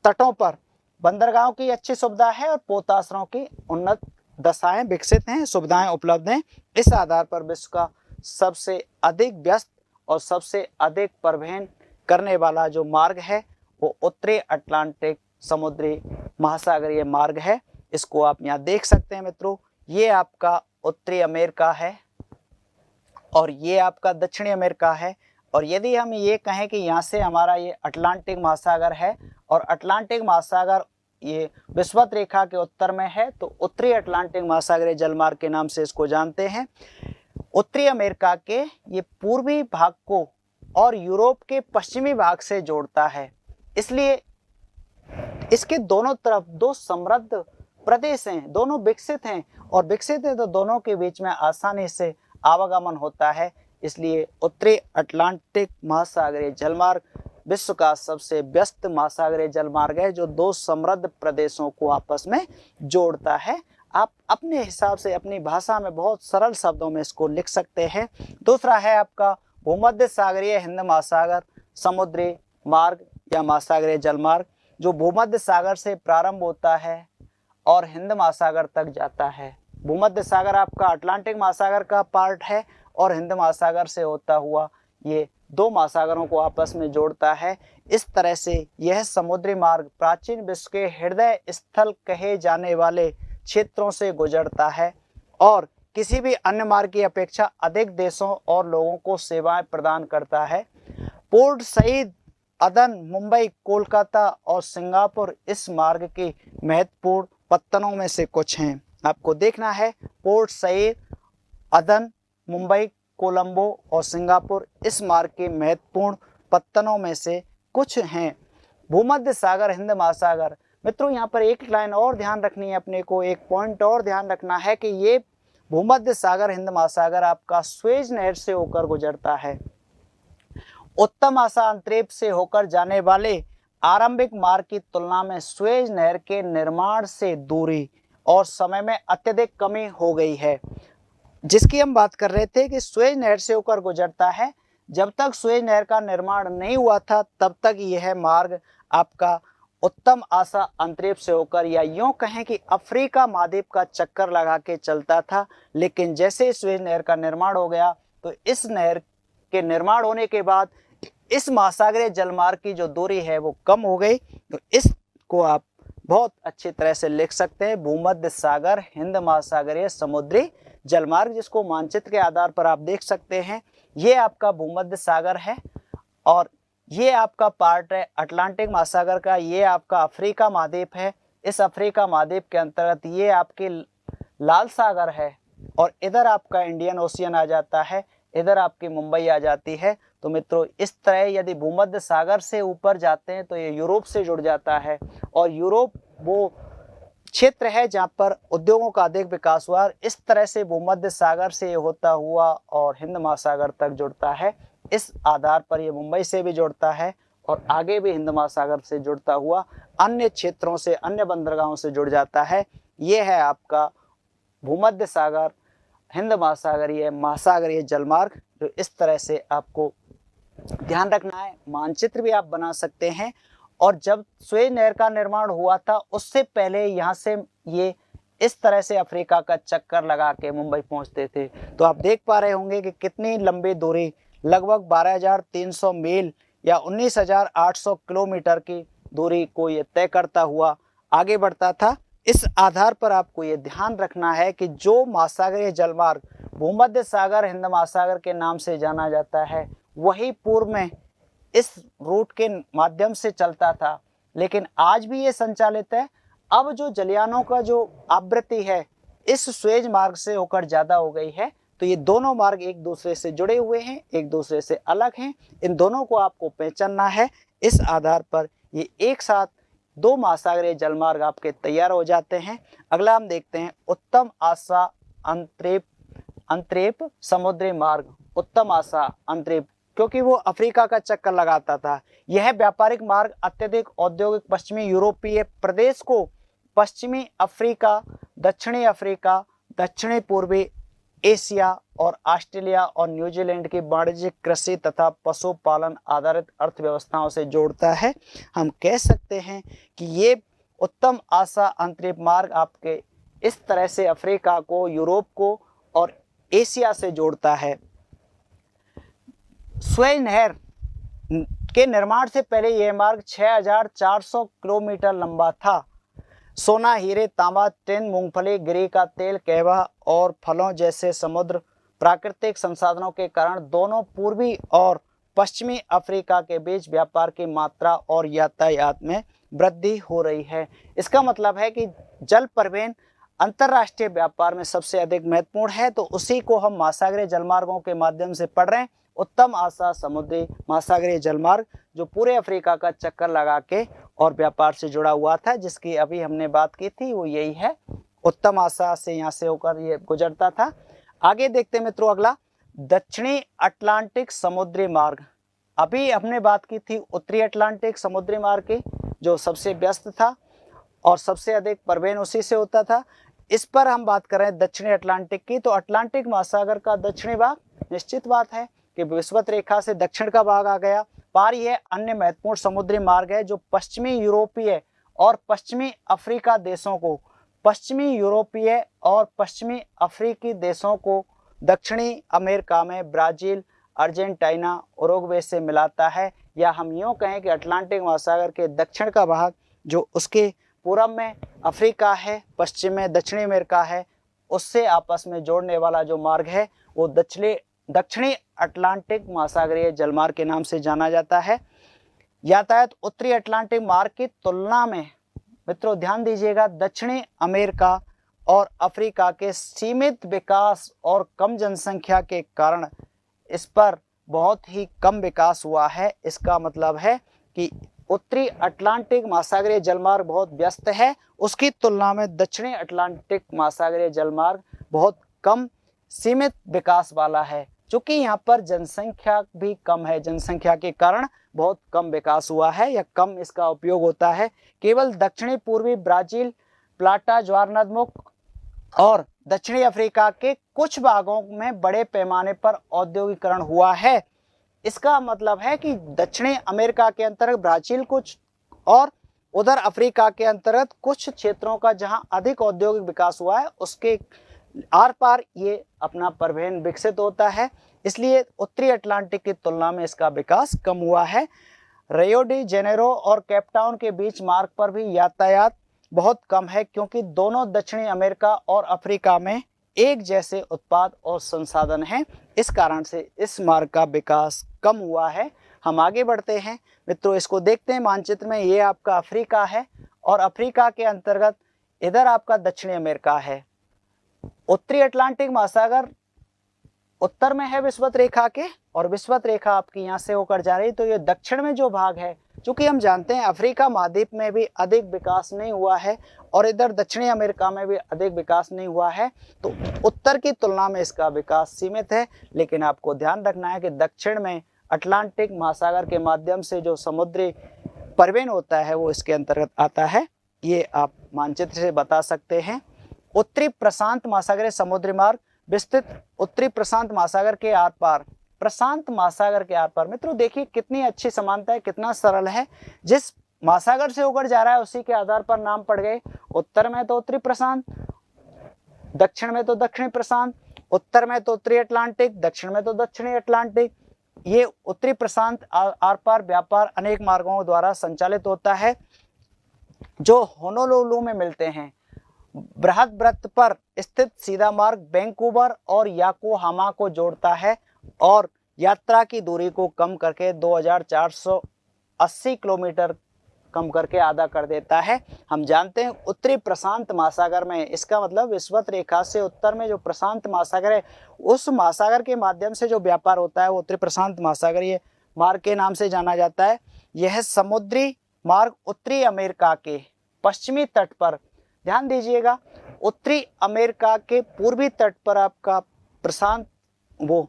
तटों पर बंदरगाहों की अच्छी सुविधा है और पोताश्रयों की उन्नत दशाएं विकसित हैं, सुविधाएं उपलब्ध हैं। इस आधार पर विश्व का सबसे अधिक व्यस्त और सबसे अधिक परिवहन करने वाला जो मार्ग है वो उत्तरी अटलांटिक समुद्री महासागरीय मार्ग है। इसको आप यहाँ देख सकते हैं मित्रों। ये आपका उत्तरी अमेरिका है और ये आपका दक्षिणी अमेरिका है। और यदि हम ये कहें कि यहाँ से हमारा ये अटलांटिक महासागर है और अटलांटिक महासागर ये विषुवत रेखा के उत्तर में है, तो उत्तरी अटलांटिक महासागरीय जलमार्ग के नाम से इसको जानते हैं। उत्तरी अमेरिका के ये पूर्वी भाग को और यूरोप के पश्चिमी भाग से जोड़ता है। इसलिए इसके दोनों तरफ 2 समृद्ध प्रदेश हैं, दोनों विकसित हैं और विकसित है तो दोनों के बीच में आसानी से आवागमन होता है। इसलिए उत्तरी अटलांटिक महासागरीय जलमार्ग विश्व का सबसे व्यस्त महासागरीय जलमार्ग है जो 2 समृद्ध प्रदेशों को आपस में जोड़ता है। आप अपने हिसाब से अपनी भाषा में बहुत सरल शब्दों में इसको लिख सकते हैं। दूसरा है आपका भूमध्य सागरीय हिंद महासागर समुद्री मार्ग या महासागरीय जलमार्ग, जो भूमध्य सागर से प्रारंभ होता है और हिंद महासागर तक जाता है। भूमध्य सागर आपका अटलांटिक महासागर का पार्ट है और हिंद महासागर से होता हुआ ये दो महासागरों को आपस में जोड़ता है। इस तरह से यह समुद्री मार्ग प्राचीन विश्व के हृदय स्थल कहे जाने वाले क्षेत्रों से गुजरता है और किसी भी अन्य मार्ग की अपेक्षा अधिक देशों और लोगों को सेवाएं प्रदान करता है। पोर्ट सईद, अदन, मुंबई, कोलकाता और सिंगापुर इस मार्ग की महत्वपूर्ण पत्तनों में से कुछ हैं। आपको देखना है पोर्ट सईद, अदन, मुंबई, कोलंबो और सिंगापुर इस मार्ग के महत्वपूर्ण पत्तनों में से कुछ हैं। भूमध्य सागर हिंद महासागर, मित्रों यहाँ पर एक लाइन और ध्यान रखनी है अपने को, एक पॉइंट और ध्यान रखना है कि ये भूमध्य सागर हिंद महासागर आपका स्वेज नहर से होकर गुजरता है। उत्तम आशा अंतरीप से होकर जाने वाले आरंभिक मार्ग की तुलना में स्वेज नहर के निर्माण से दूरी और समय में अत्यधिक कमी हो गई है, जिसकी हम बात कर रहे थे कि स्वेज नहर से होकर गुजरता है। जब तक स्वेज नहर का निर्माण नहीं हुआ था तब तक यह मार्ग आपका उत्तम आशा अंतरीप से होकर, या यूं कहें कि अफ्रीका महाद्वीप का चक्कर लगा के चलता था। लेकिन जैसे स्वेज नहर का निर्माण हो गया तो इस नहर के निर्माण होने के बाद इस महासागरीय जलमार्ग की जो दूरी है वो कम हो गई। तो इसको आप बहुत अच्छी तरह से लिख सकते हैं, भूमध्य सागर हिंद महासागरीय समुद्री जलमार्ग, जिसको मानचित्र के आधार पर आप देख सकते हैं। ये आपका भूमध्य सागर है और ये आपका पार्ट है अटलांटिक महासागर का, ये आपका अफ्रीका महाद्वीप है। इस अफ्रीका महाद्वीप के अंतर्गत ये आपकी लाल सागर है और इधर आपका इंडियन ओशियन आ जाता है, इधर आपकी मुंबई आ जाती है। तो मित्रों इस तरह यदि भूमध्य सागर से ऊपर जाते हैं तो ये यूरोप से जुड़ जाता है और यूरोप वो क्षेत्र है जहाँ पर उद्योगों का अधिक विकास हुआ। इस तरह से भूमध्य सागर से होता हुआ और हिंद महासागर तक जुड़ता है। इस आधार पर ये मुंबई से भी जुड़ता है और आगे भी हिंद महासागर से जुड़ता हुआ अन्य क्षेत्रों से, अन्य बंदरगाहों से जुड़ जाता है। ये है आपका भूमध्य सागर हिंद महासागरीय जलमार्ग, जो इस तरह से आपको ध्यान रखना है। मानचित्र भी आप बना सकते हैं। और जब स्वेज नहर का निर्माण हुआ था उससे पहले यहाँ से ये इस तरह से अफ्रीका का चक्कर लगा के मुंबई पहुँचते थे। तो आप देख पा रहे होंगे कि कितनी लंबी दूरी, लगभग 12,300 मील या 19,800 किलोमीटर की दूरी को ये तय करता हुआ आगे बढ़ता था। इस आधार पर आपको ये ध्यान रखना है कि जो महासागरीय जलमार्ग भूमध्य सागर हिंद महासागर के नाम से जाना जाता है, वही पूर्व में इस रूट के माध्यम से चलता था, लेकिन आज भी ये संचालित है। अब जो जलयानों का जो आवृत्ति है इस स्वेज मार्ग से होकर ज़्यादा हो गई है। तो ये दोनों मार्ग एक दूसरे से जुड़े हुए हैं, एक दूसरे से अलग हैं। इन दोनों को आपको पहचानना है। इस आधार पर ये एक साथ दो महासागरीय जलमार्ग आपके तैयार हो जाते हैं। अगला हम देखते हैं उत्तम आशा अंतरीप समुद्री मार्ग। उत्तम आशा अंतरीप, क्योंकि वो अफ्रीका का चक्कर लगाता था। यह व्यापारिक मार्ग अत्यधिक औद्योगिक पश्चिमी यूरोपीय प्रदेश को पश्चिमी अफ्रीका, दक्षिणी अफ्रीका, दक्षिणी पूर्वी एशिया और ऑस्ट्रेलिया और न्यूजीलैंड की वाणिज्यिक कृषि तथा पशुपालन आधारित अर्थव्यवस्थाओं से जोड़ता है। हम कह सकते हैं कि ये उत्तम आशा अंतरिक्ष मार्ग आपके इस तरह से अफ्रीका को, यूरोप को और एशिया से जोड़ता है। स्वेज नहर के निर्माण से पहले यह मार्ग 6,400 किलोमीटर लंबा था। सोना, हीरे, तांबा, टिन, मूंगफली, गिरी का तेल, कहवा और फलों जैसे समुद्र प्राकृतिक संसाधनों के कारण दोनों पूर्वी और पश्चिमी अफ्रीका के बीच व्यापार की मात्रा और यातायात में वृद्धि हो रही है। इसका मतलब है कि जल परिवहन अंतर्राष्ट्रीय व्यापार में सबसे अधिक महत्वपूर्ण है, तो उसी को हम महासागरीय जलमार्गों के माध्यम से पढ़ रहे हैं। उत्तम आशा समुद्री महासागरीय जलमार्ग जो पूरे अफ्रीका का चक्कर लगा के और व्यापार से जुड़ा हुआ था, जिसकी अभी हमने बात की थी, वो यही है। उत्तम आशा से यहाँ से होकर ये गुजरता था। आगे देखते हैं मित्रों अगला, दक्षिणी अटलांटिक समुद्री मार्ग। अभी हमने बात की थी उत्तरी अटलांटिक समुद्री मार्ग की, जो सबसे व्यस्त था और सबसे अधिक परिवहन उसी से होता था। इस पर हम बात कर रहे हैं दक्षिणी अटलांटिक की। तो अटलांटिक महासागर का दक्षिणी भाग निश्चित बात है कि विषुवत रेखा से दक्षिण का भाग आ गया। पार यह अन्य महत्वपूर्ण समुद्री मार्ग है जो पश्चिमी यूरोपीय और पश्चिमी अफ्रीका देशों को दक्षिणी अमेरिका में ब्राजील, अर्जेंटीना, उरुग्वे से मिलाता है। या हम यूँ कहें कि अटलांटिक महासागर के दक्षिण का भाग जो उसके पूरब में अफ्रीका है, पश्चिम में दक्षिणी अमेरिका है, उससे आपस में जोड़ने वाला जो मार्ग है वो दक्षिणी अटलांटिक महासागरीय जलमार्ग के नाम से जाना जाता है। यातायात उत्तरी अटलांटिक मार्ग की तुलना में मित्रों ध्यान दीजिएगा, दक्षिणी अमेरिका और अफ्रीका के सीमित विकास और कम जनसंख्या के कारण इस पर बहुत ही कम विकास हुआ है। इसका मतलब है कि उत्तरी अटलांटिक महासागरीय जलमार्ग बहुत व्यस्त है, उसकी तुलना में दक्षिणी अटलांटिक महासागरीय जलमार्ग बहुत कम सीमित विकास वाला है। चूंकि यहाँ पर जनसंख्या भी कम है, जनसंख्या के कारण बहुत कम विकास हुआ है या कम इसका उपयोग होता है। केवल दक्षिणी पूर्वी ब्राजील, प्लाटा ज्वार नदमुख और दक्षिणी अफ्रीका के कुछ भागों में बड़े पैमाने पर औद्योगिकरण हुआ है। इसका मतलब है कि दक्षिणी अमेरिका के अंतर्गत ब्राजील कुछ और उधर अफ्रीका के अंतर्गत कुछ क्षेत्रों का जहां अधिक औद्योगिक विकास हुआ है उसके आर पार ये अपना परिवहन विकसित होता है, इसलिए उत्तरी अटलांटिक की तुलना में इसका विकास कम हुआ है। रियो डी जेनेरो और केपटाउन के बीच मार्ग पर भी यातायात बहुत कम है क्योंकि दोनों दक्षिणी अमेरिका और अफ्रीका में एक जैसे उत्पाद और संसाधन हैं। इस कारण से इस मार्ग का विकास कम हुआ है। हम आगे बढ़ते हैं मित्रों, इसको देखते हैं मानचित्र में। ये आपका अफ्रीका है और अफ्रीका के अंतर्गत इधर आपका दक्षिणी अमेरिका है। उत्तरी अटलांटिक महासागर उत्तर में है विषुवत रेखा के, और विषुवत रेखा आपकी यहाँ से होकर जा रही, तो ये दक्षिण में जो भाग है, चूंकि हम जानते हैं अफ्रीका महाद्वीप में भी अधिक विकास नहीं हुआ है और इधर दक्षिणी अमेरिका में भी अधिक विकास नहीं हुआ है, तो उत्तर की तुलना में इसका विकास सीमित है। लेकिन आपको ध्यान रखना है कि दक्षिण में अटलांटिक महासागर के माध्यम से जो समुद्री परिवहन होता है वो इसके अंतर्गत आता है, ये आप मानचित्र से बता सकते हैं। उत्तरी प्रशांत महासागरीय समुद्री मार्ग विस्तृत उत्तरी प्रशांत महासागर के आर पार, प्रशांत महासागर के आर पार। मित्रों देखिए कितनी अच्छी समानता है, कितना सरल है। जिस महासागर से होकर जा रहा है उसी के आधार पर नाम पड़ गए। उत्तर में तो उत्तरी प्रशांत, दक्षिण में तो दक्षिणी प्रशांत, उत्तर में तो उत्तरी अटलांटिक, दक्षिण में तो दक्षिणी अटलांटिक। ये उत्तरी प्रशांत आर पार व्यापार अनेक मार्गों द्वारा संचालित होता है जो होनोलुलु में मिलते हैं। बृहद वृत्त पर स्थित सीधा मार्ग वैंकूवर और योकोहामा को जोड़ता है और यात्रा की दूरी को कम करके 2480 किलोमीटर कम करके आधा कर देता है। हम जानते हैं उत्तरी प्रशांत महासागर में, इसका मतलब विषुवत रेखा से उत्तर में जो प्रशांत महासागर है उस महासागर के माध्यम से जो व्यापार होता है वो उत्तरी प्रशांत महासागरीय मार्ग के नाम से जाना जाता है। यह समुद्री मार्ग उत्तरी अमेरिका के पश्चिमी तट पर, ध्यान दीजिएगा, उत्तरी अमेरिका के पूर्वी तट पर आपका प्रशांत वो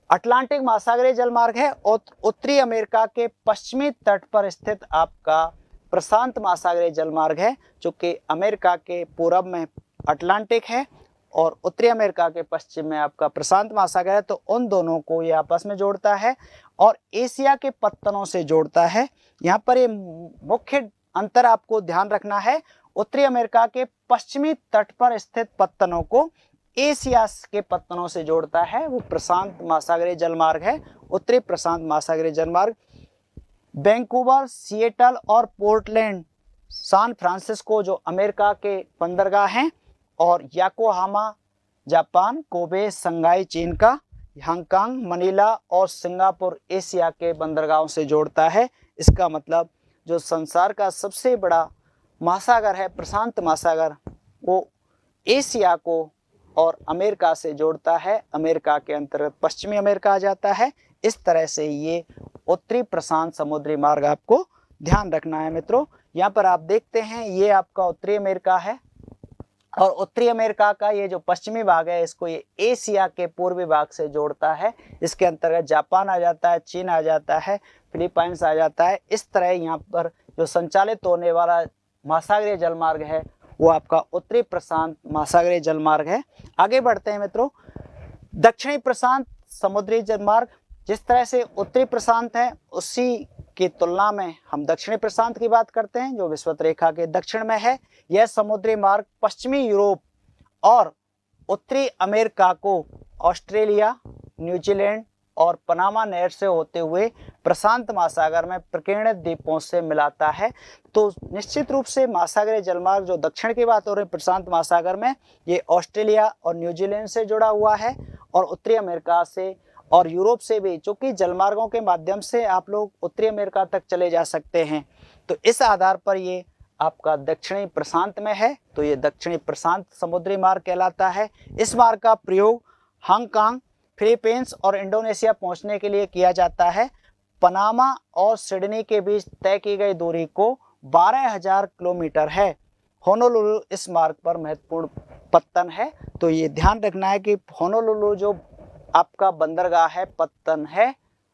अटलांटिक महासागरीय जलमार्ग है और उत्तरी अमेरिका के पश्चिमी तट पर स्थित आपका प्रशांत महासागरीय जलमार्ग है, जो कि अमेरिका के पूरब में अटलांटिक है और उत्तरी अमेरिका के पश्चिम में आपका प्रशांत महासागर है। तो उन दोनों को ये आपस में जोड़ता है और एशिया के पत्तनों से जोड़ता है। यहाँ पर ये मुख्य अंतर आपको ध्यान रखना है, उत्तरी अमेरिका के पश्चिमी तट पर स्थित पत्तनों को एशिया के पत्तनों से जोड़ता है, वो प्रशांत महासागरीय जलमार्ग है, उत्तरी प्रशांत महासागरीय जलमार्ग। वैंकूवर, सिएटल और पोर्टलैंड, सैन फ्रांसिस्को जो अमेरिका के बंदरगाह हैं, और योकोहामा जापान, कोबे शंघाई चीन का, हांगकांग, मनीला और सिंगापुर एशिया के बंदरगाहों से जोड़ता है। इसका मतलब जो संसार का सबसे बड़ा महासागर है प्रशांत महासागर, वो एशिया को और अमेरिका से जोड़ता है। अमेरिका के अंतर्गत पश्चिमी अमेरिका आ जाता है। इस तरह से ये उत्तरी प्रशांत समुद्री मार्ग आपको ध्यान रखना है मित्रों। यहाँ पर आप देखते हैं ये आपका उत्तरी अमेरिका है और उत्तरी अमेरिका का ये जो पश्चिमी भाग है इसको ये एशिया के पूर्वी भाग से जोड़ता है। इसके अंतर्गत जापान आ जाता है, चीन आ जाता है, फिलीपाइंस आ जाता है। इस तरह यहाँ पर जो संचालित होने वाला महासागरीय जलमार्ग है वो आपका उत्तरी प्रशांत महासागरीय जलमार्ग है। आगे बढ़ते हैं मित्रों। दक्षिणी प्रशांत समुद्री जलमार्ग जिस तरह से उत्तरी प्रशांत है उसी की तुलना में हम दक्षिणी प्रशांत की बात करते हैं जो विषुवत रेखा के दक्षिण में है। यह समुद्री मार्ग पश्चिमी यूरोप और उत्तरी अमेरिका को ऑस्ट्रेलिया, न्यूजीलैंड और पनामा नहर से होते हुए प्रशांत महासागर में प्रकीर्णित द्वीपों से मिलाता है। तो निश्चित रूप से महासागरीय जलमार्ग जो दक्षिण की बात हो रही है प्रशांत महासागर में, ये ऑस्ट्रेलिया और न्यूजीलैंड से जुड़ा हुआ है और उत्तरी अमेरिका से और यूरोप से भी, चूंकि जलमार्गों के माध्यम से आप लोग उत्तरी अमेरिका तक चले जा सकते हैं। तो इस आधार पर ये आपका दक्षिणी प्रशांत में है, तो ये दक्षिणी प्रशांत समुद्री मार्ग कहलाता है। इस मार्ग का प्रयोग हांगकांग, फिलीपींस और इंडोनेशिया पहुंचने के लिए किया जाता है। पनामा और सिडनी के बीच तय की गई दूरी को 12,000 किलोमीटर है। होनोलुलु इस मार्ग पर महत्वपूर्ण पत्तन है। तो ये ध्यान रखना है कि होनोलुलु जो आपका बंदरगाह है, पत्तन है,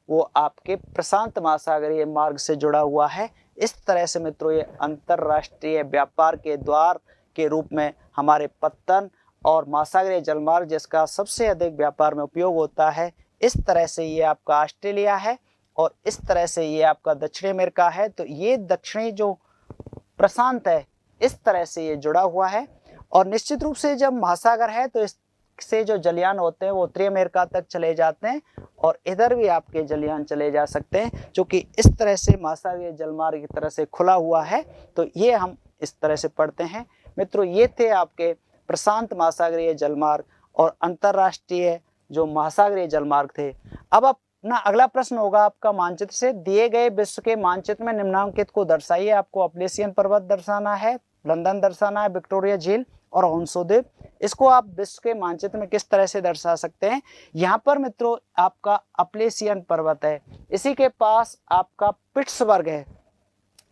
वो आपके प्रशांत महासागरीय मार्ग से जुड़ा हुआ है। इस तरह से मित्रों ये अंतर्राष्ट्रीय व्यापार के द्वार के रूप में हमारे पत्तन और महासागरीय जलमार्ग जिसका सबसे अधिक व्यापार में उपयोग होता है, इस तरह से ये आपका ऑस्ट्रेलिया है और इस तरह से ये आपका दक्षिणी अमेरिका है। तो ये दक्षिणी जो प्रशांत है इस तरह से ये जुड़ा हुआ है। और निश्चित रूप से जब महासागर है तो इससे जो जलयान होते हैं वो उत्तरी अमेरिका तक चले जाते हैं और इधर भी आपके जलयान चले जा सकते हैं, क्योंकि इस तरह से महासागरीय जलमार्ग की तरह से खुला हुआ है। तो ये हम इस तरह से पढ़ते हैं। मित्रों ये थे आपके प्रशांत महासागरीय जलमार्ग और अंतर्राष्ट्रीय जो महासागरीय जलमार्ग थे। अब अपना अगला प्रश्न होगा आपका मानचित्र से, दिए गए विश्व के मानचित्र में निम्नांकित को दर्शाइए। आपको अप्लेशियन पर्वत दर्शाना है, लंदन दर्शाना है, विक्टोरिया झील और हॉन्शो द्वीप। इसको आप विश्व के मानचित्र में किस तरह से दर्शा सकते हैं? यहाँ पर मित्रों आपका अप्लेशियन पर्वत है, इसी के पास आपका पिट्सबर्ग है।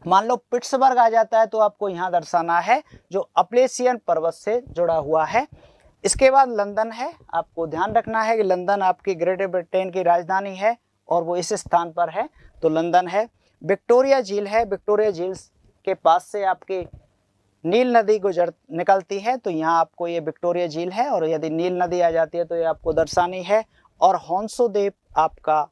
मान लो पिट्सबर्ग आ जाता है तो आपको यहाँ दर्शाना है जो अप्लेशियन पर्वत से जुड़ा हुआ है। इसके बाद लंदन है, आपको ध्यान रखना है कि लंदन आपकी ग्रेट ब्रिटेन की राजधानी है और वो इस स्थान पर है, तो लंदन है। विक्टोरिया झील है, विक्टोरिया झील के पास से आपकी नील नदी निकलती है, तो यहाँ आपको ये विक्टोरिया झील है और यदि नील नदी आ जाती है तो ये आपको दर्शानी है। और हॉन्शो द्वीप आपका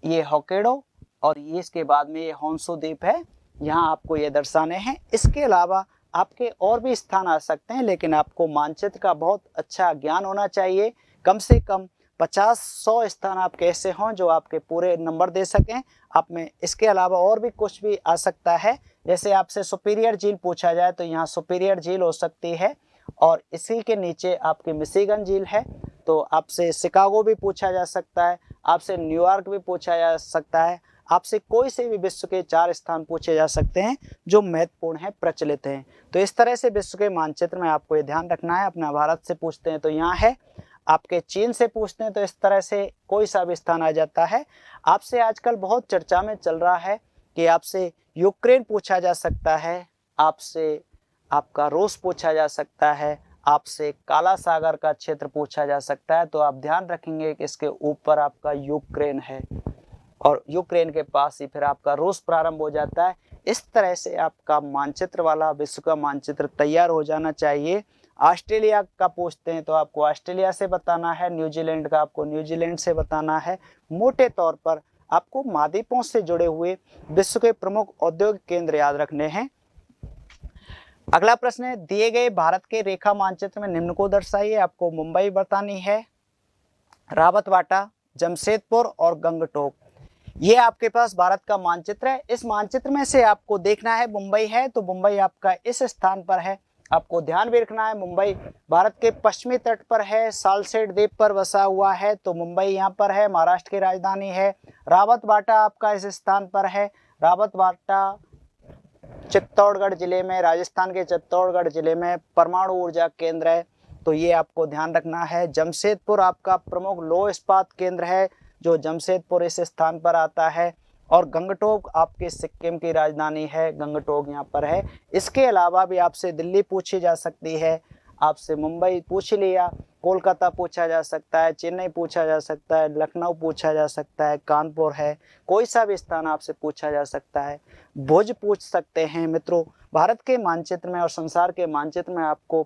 ये होक्काइडो और ये इसके बाद में ये हॉन्शो द्वीप है, यहाँ आपको ये दर्शाने हैं। इसके अलावा आपके और भी स्थान आ सकते हैं, लेकिन आपको मानचित्र का बहुत अच्छा ज्ञान होना चाहिए। कम से कम 50-100 स्थान आपके ऐसे हों जो आपके पूरे नंबर दे सकें। आप में इसके अलावा और भी कुछ भी आ सकता है, जैसे आपसे सुपीरियर झील पूछा जाए तो यहाँ सुपीरियर झील हो सकती है और इसी के नीचे आपकी मिशिगन झील है। तो आपसे शिकागो भी पूछा जा सकता है, आपसे न्यूयॉर्क भी पूछा जा सकता है, आपसे कोई से भी विश्व के 4 स्थान पूछे जा सकते हैं जो महत्वपूर्ण हैं, प्रचलित हैं। तो इस तरह से विश्व के मानचित्र में आपको ये ध्यान रखना है। अपना भारत से पूछते हैं तो यहाँ है, आपके चीन से पूछते हैं तो इस तरह से कोई सा भी स्थान आ जाता है। आपसे आजकल बहुत चर्चा में चल रहा है कि आपसे यूक्रेन पूछा जा सकता है, आपसे आपका रूस पूछा जा सकता है, आपसे काला सागर का क्षेत्र पूछा जा सकता है। तो आप ध्यान रखेंगे कि इसके ऊपर आपका यूक्रेन है और यूक्रेन के पास ही फिर आपका रूस प्रारंभ हो जाता है। इस तरह से आपका मानचित्र वाला विश्व का मानचित्र तैयार हो जाना चाहिए। ऑस्ट्रेलिया का पूछते हैं तो आपको ऑस्ट्रेलिया से बताना है, न्यूजीलैंड का आपको न्यूजीलैंड से बताना है। मोटे तौर पर आपको महाद्वीपों से जुड़े हुए विश्व के प्रमुख औद्योगिक केंद्र याद रखने हैं। अगला प्रश्न है, दिए गए भारत के रेखा मानचित्र में निम्न को दर्शाइए। आपको मुंबई बतानी है, रावतबाटा, जमशेदपुर और गंगटोक। ये आपके पास भारत का मानचित्र है। इस मानचित्र में से आपको देखना है मुंबई है, तो मुंबई आपका इस स्थान पर है। आपको ध्यान भी रखना है मुंबई भारत के पश्चिमी तट पर है, सालसेट द्वीप पर बसा हुआ है, तो मुंबई यहाँ पर है, महाराष्ट्र की राजधानी है। रावतबाटा आपका इस स्थान पर है, रावतबाटा चित्तौड़गढ़ जिले में, राजस्थान के चित्तौड़गढ़ जिले में परमाणु ऊर्जा केंद्र है, तो ये आपको ध्यान रखना है। जमशेदपुर आपका प्रमुख लौह इस्पात केंद्र है जो जमशेदपुर इस स्थान पर आता है। और गंगटोक आपके सिक्किम की राजधानी है, गंगटोक यहाँ पर है। इसके अलावा भी आपसे दिल्ली पूछी जा सकती है, आपसे मुंबई पूछ लिया, कोलकाता पूछा जा सकता है, चेन्नई पूछा जा सकता है, लखनऊ पूछा जा सकता है, कानपुर है, कोई सा भी स्थान आपसे पूछा जा सकता है, भुज पूछ सकते हैं। मित्रों भारत के मानचित्र में और संसार के मानचित्र में आपको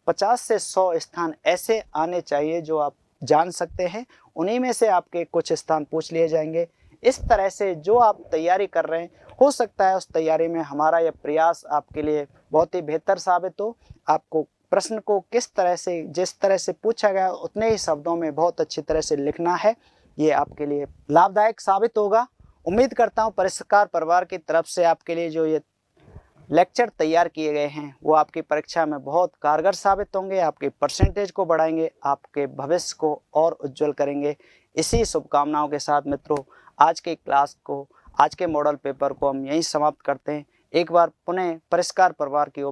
50 से 100 स्थान ऐसे आने चाहिए जो आप जान सकते हैं, उन्हीं में से आपके कुछ स्थान पूछ लिए जाएंगे। इस तरह से जो आप तैयारी कर रहे हैं, हो सकता है उस तैयारी में हमारा यह प्रयास आपके लिए बहुत ही बेहतर साबित हो। आपको प्रश्न को किस तरह से, जिस तरह से पूछा गया उतने ही शब्दों में बहुत अच्छी तरह से लिखना है, ये आपके लिए लाभदायक साबित होगा। उम्मीद करता हूँ परिष्कार परिवार की तरफ से आपके लिए जो ये लेक्चर तैयार किए गए हैं वो आपकी परीक्षा में बहुत कारगर साबित होंगे, आपके परसेंटेज को बढ़ाएंगे, आपके भविष्य को और उज्जवल करेंगे। इसी शुभकामनाओं के साथ मित्रों, आज के क्लास को, आज के मॉडल पेपर को हम यहीं समाप्त करते हैं। एक बार पुनः परिष्कार परिवार की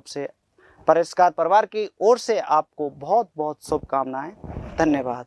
ओर से आपको बहुत बहुत शुभकामनाएं। धन्यवाद।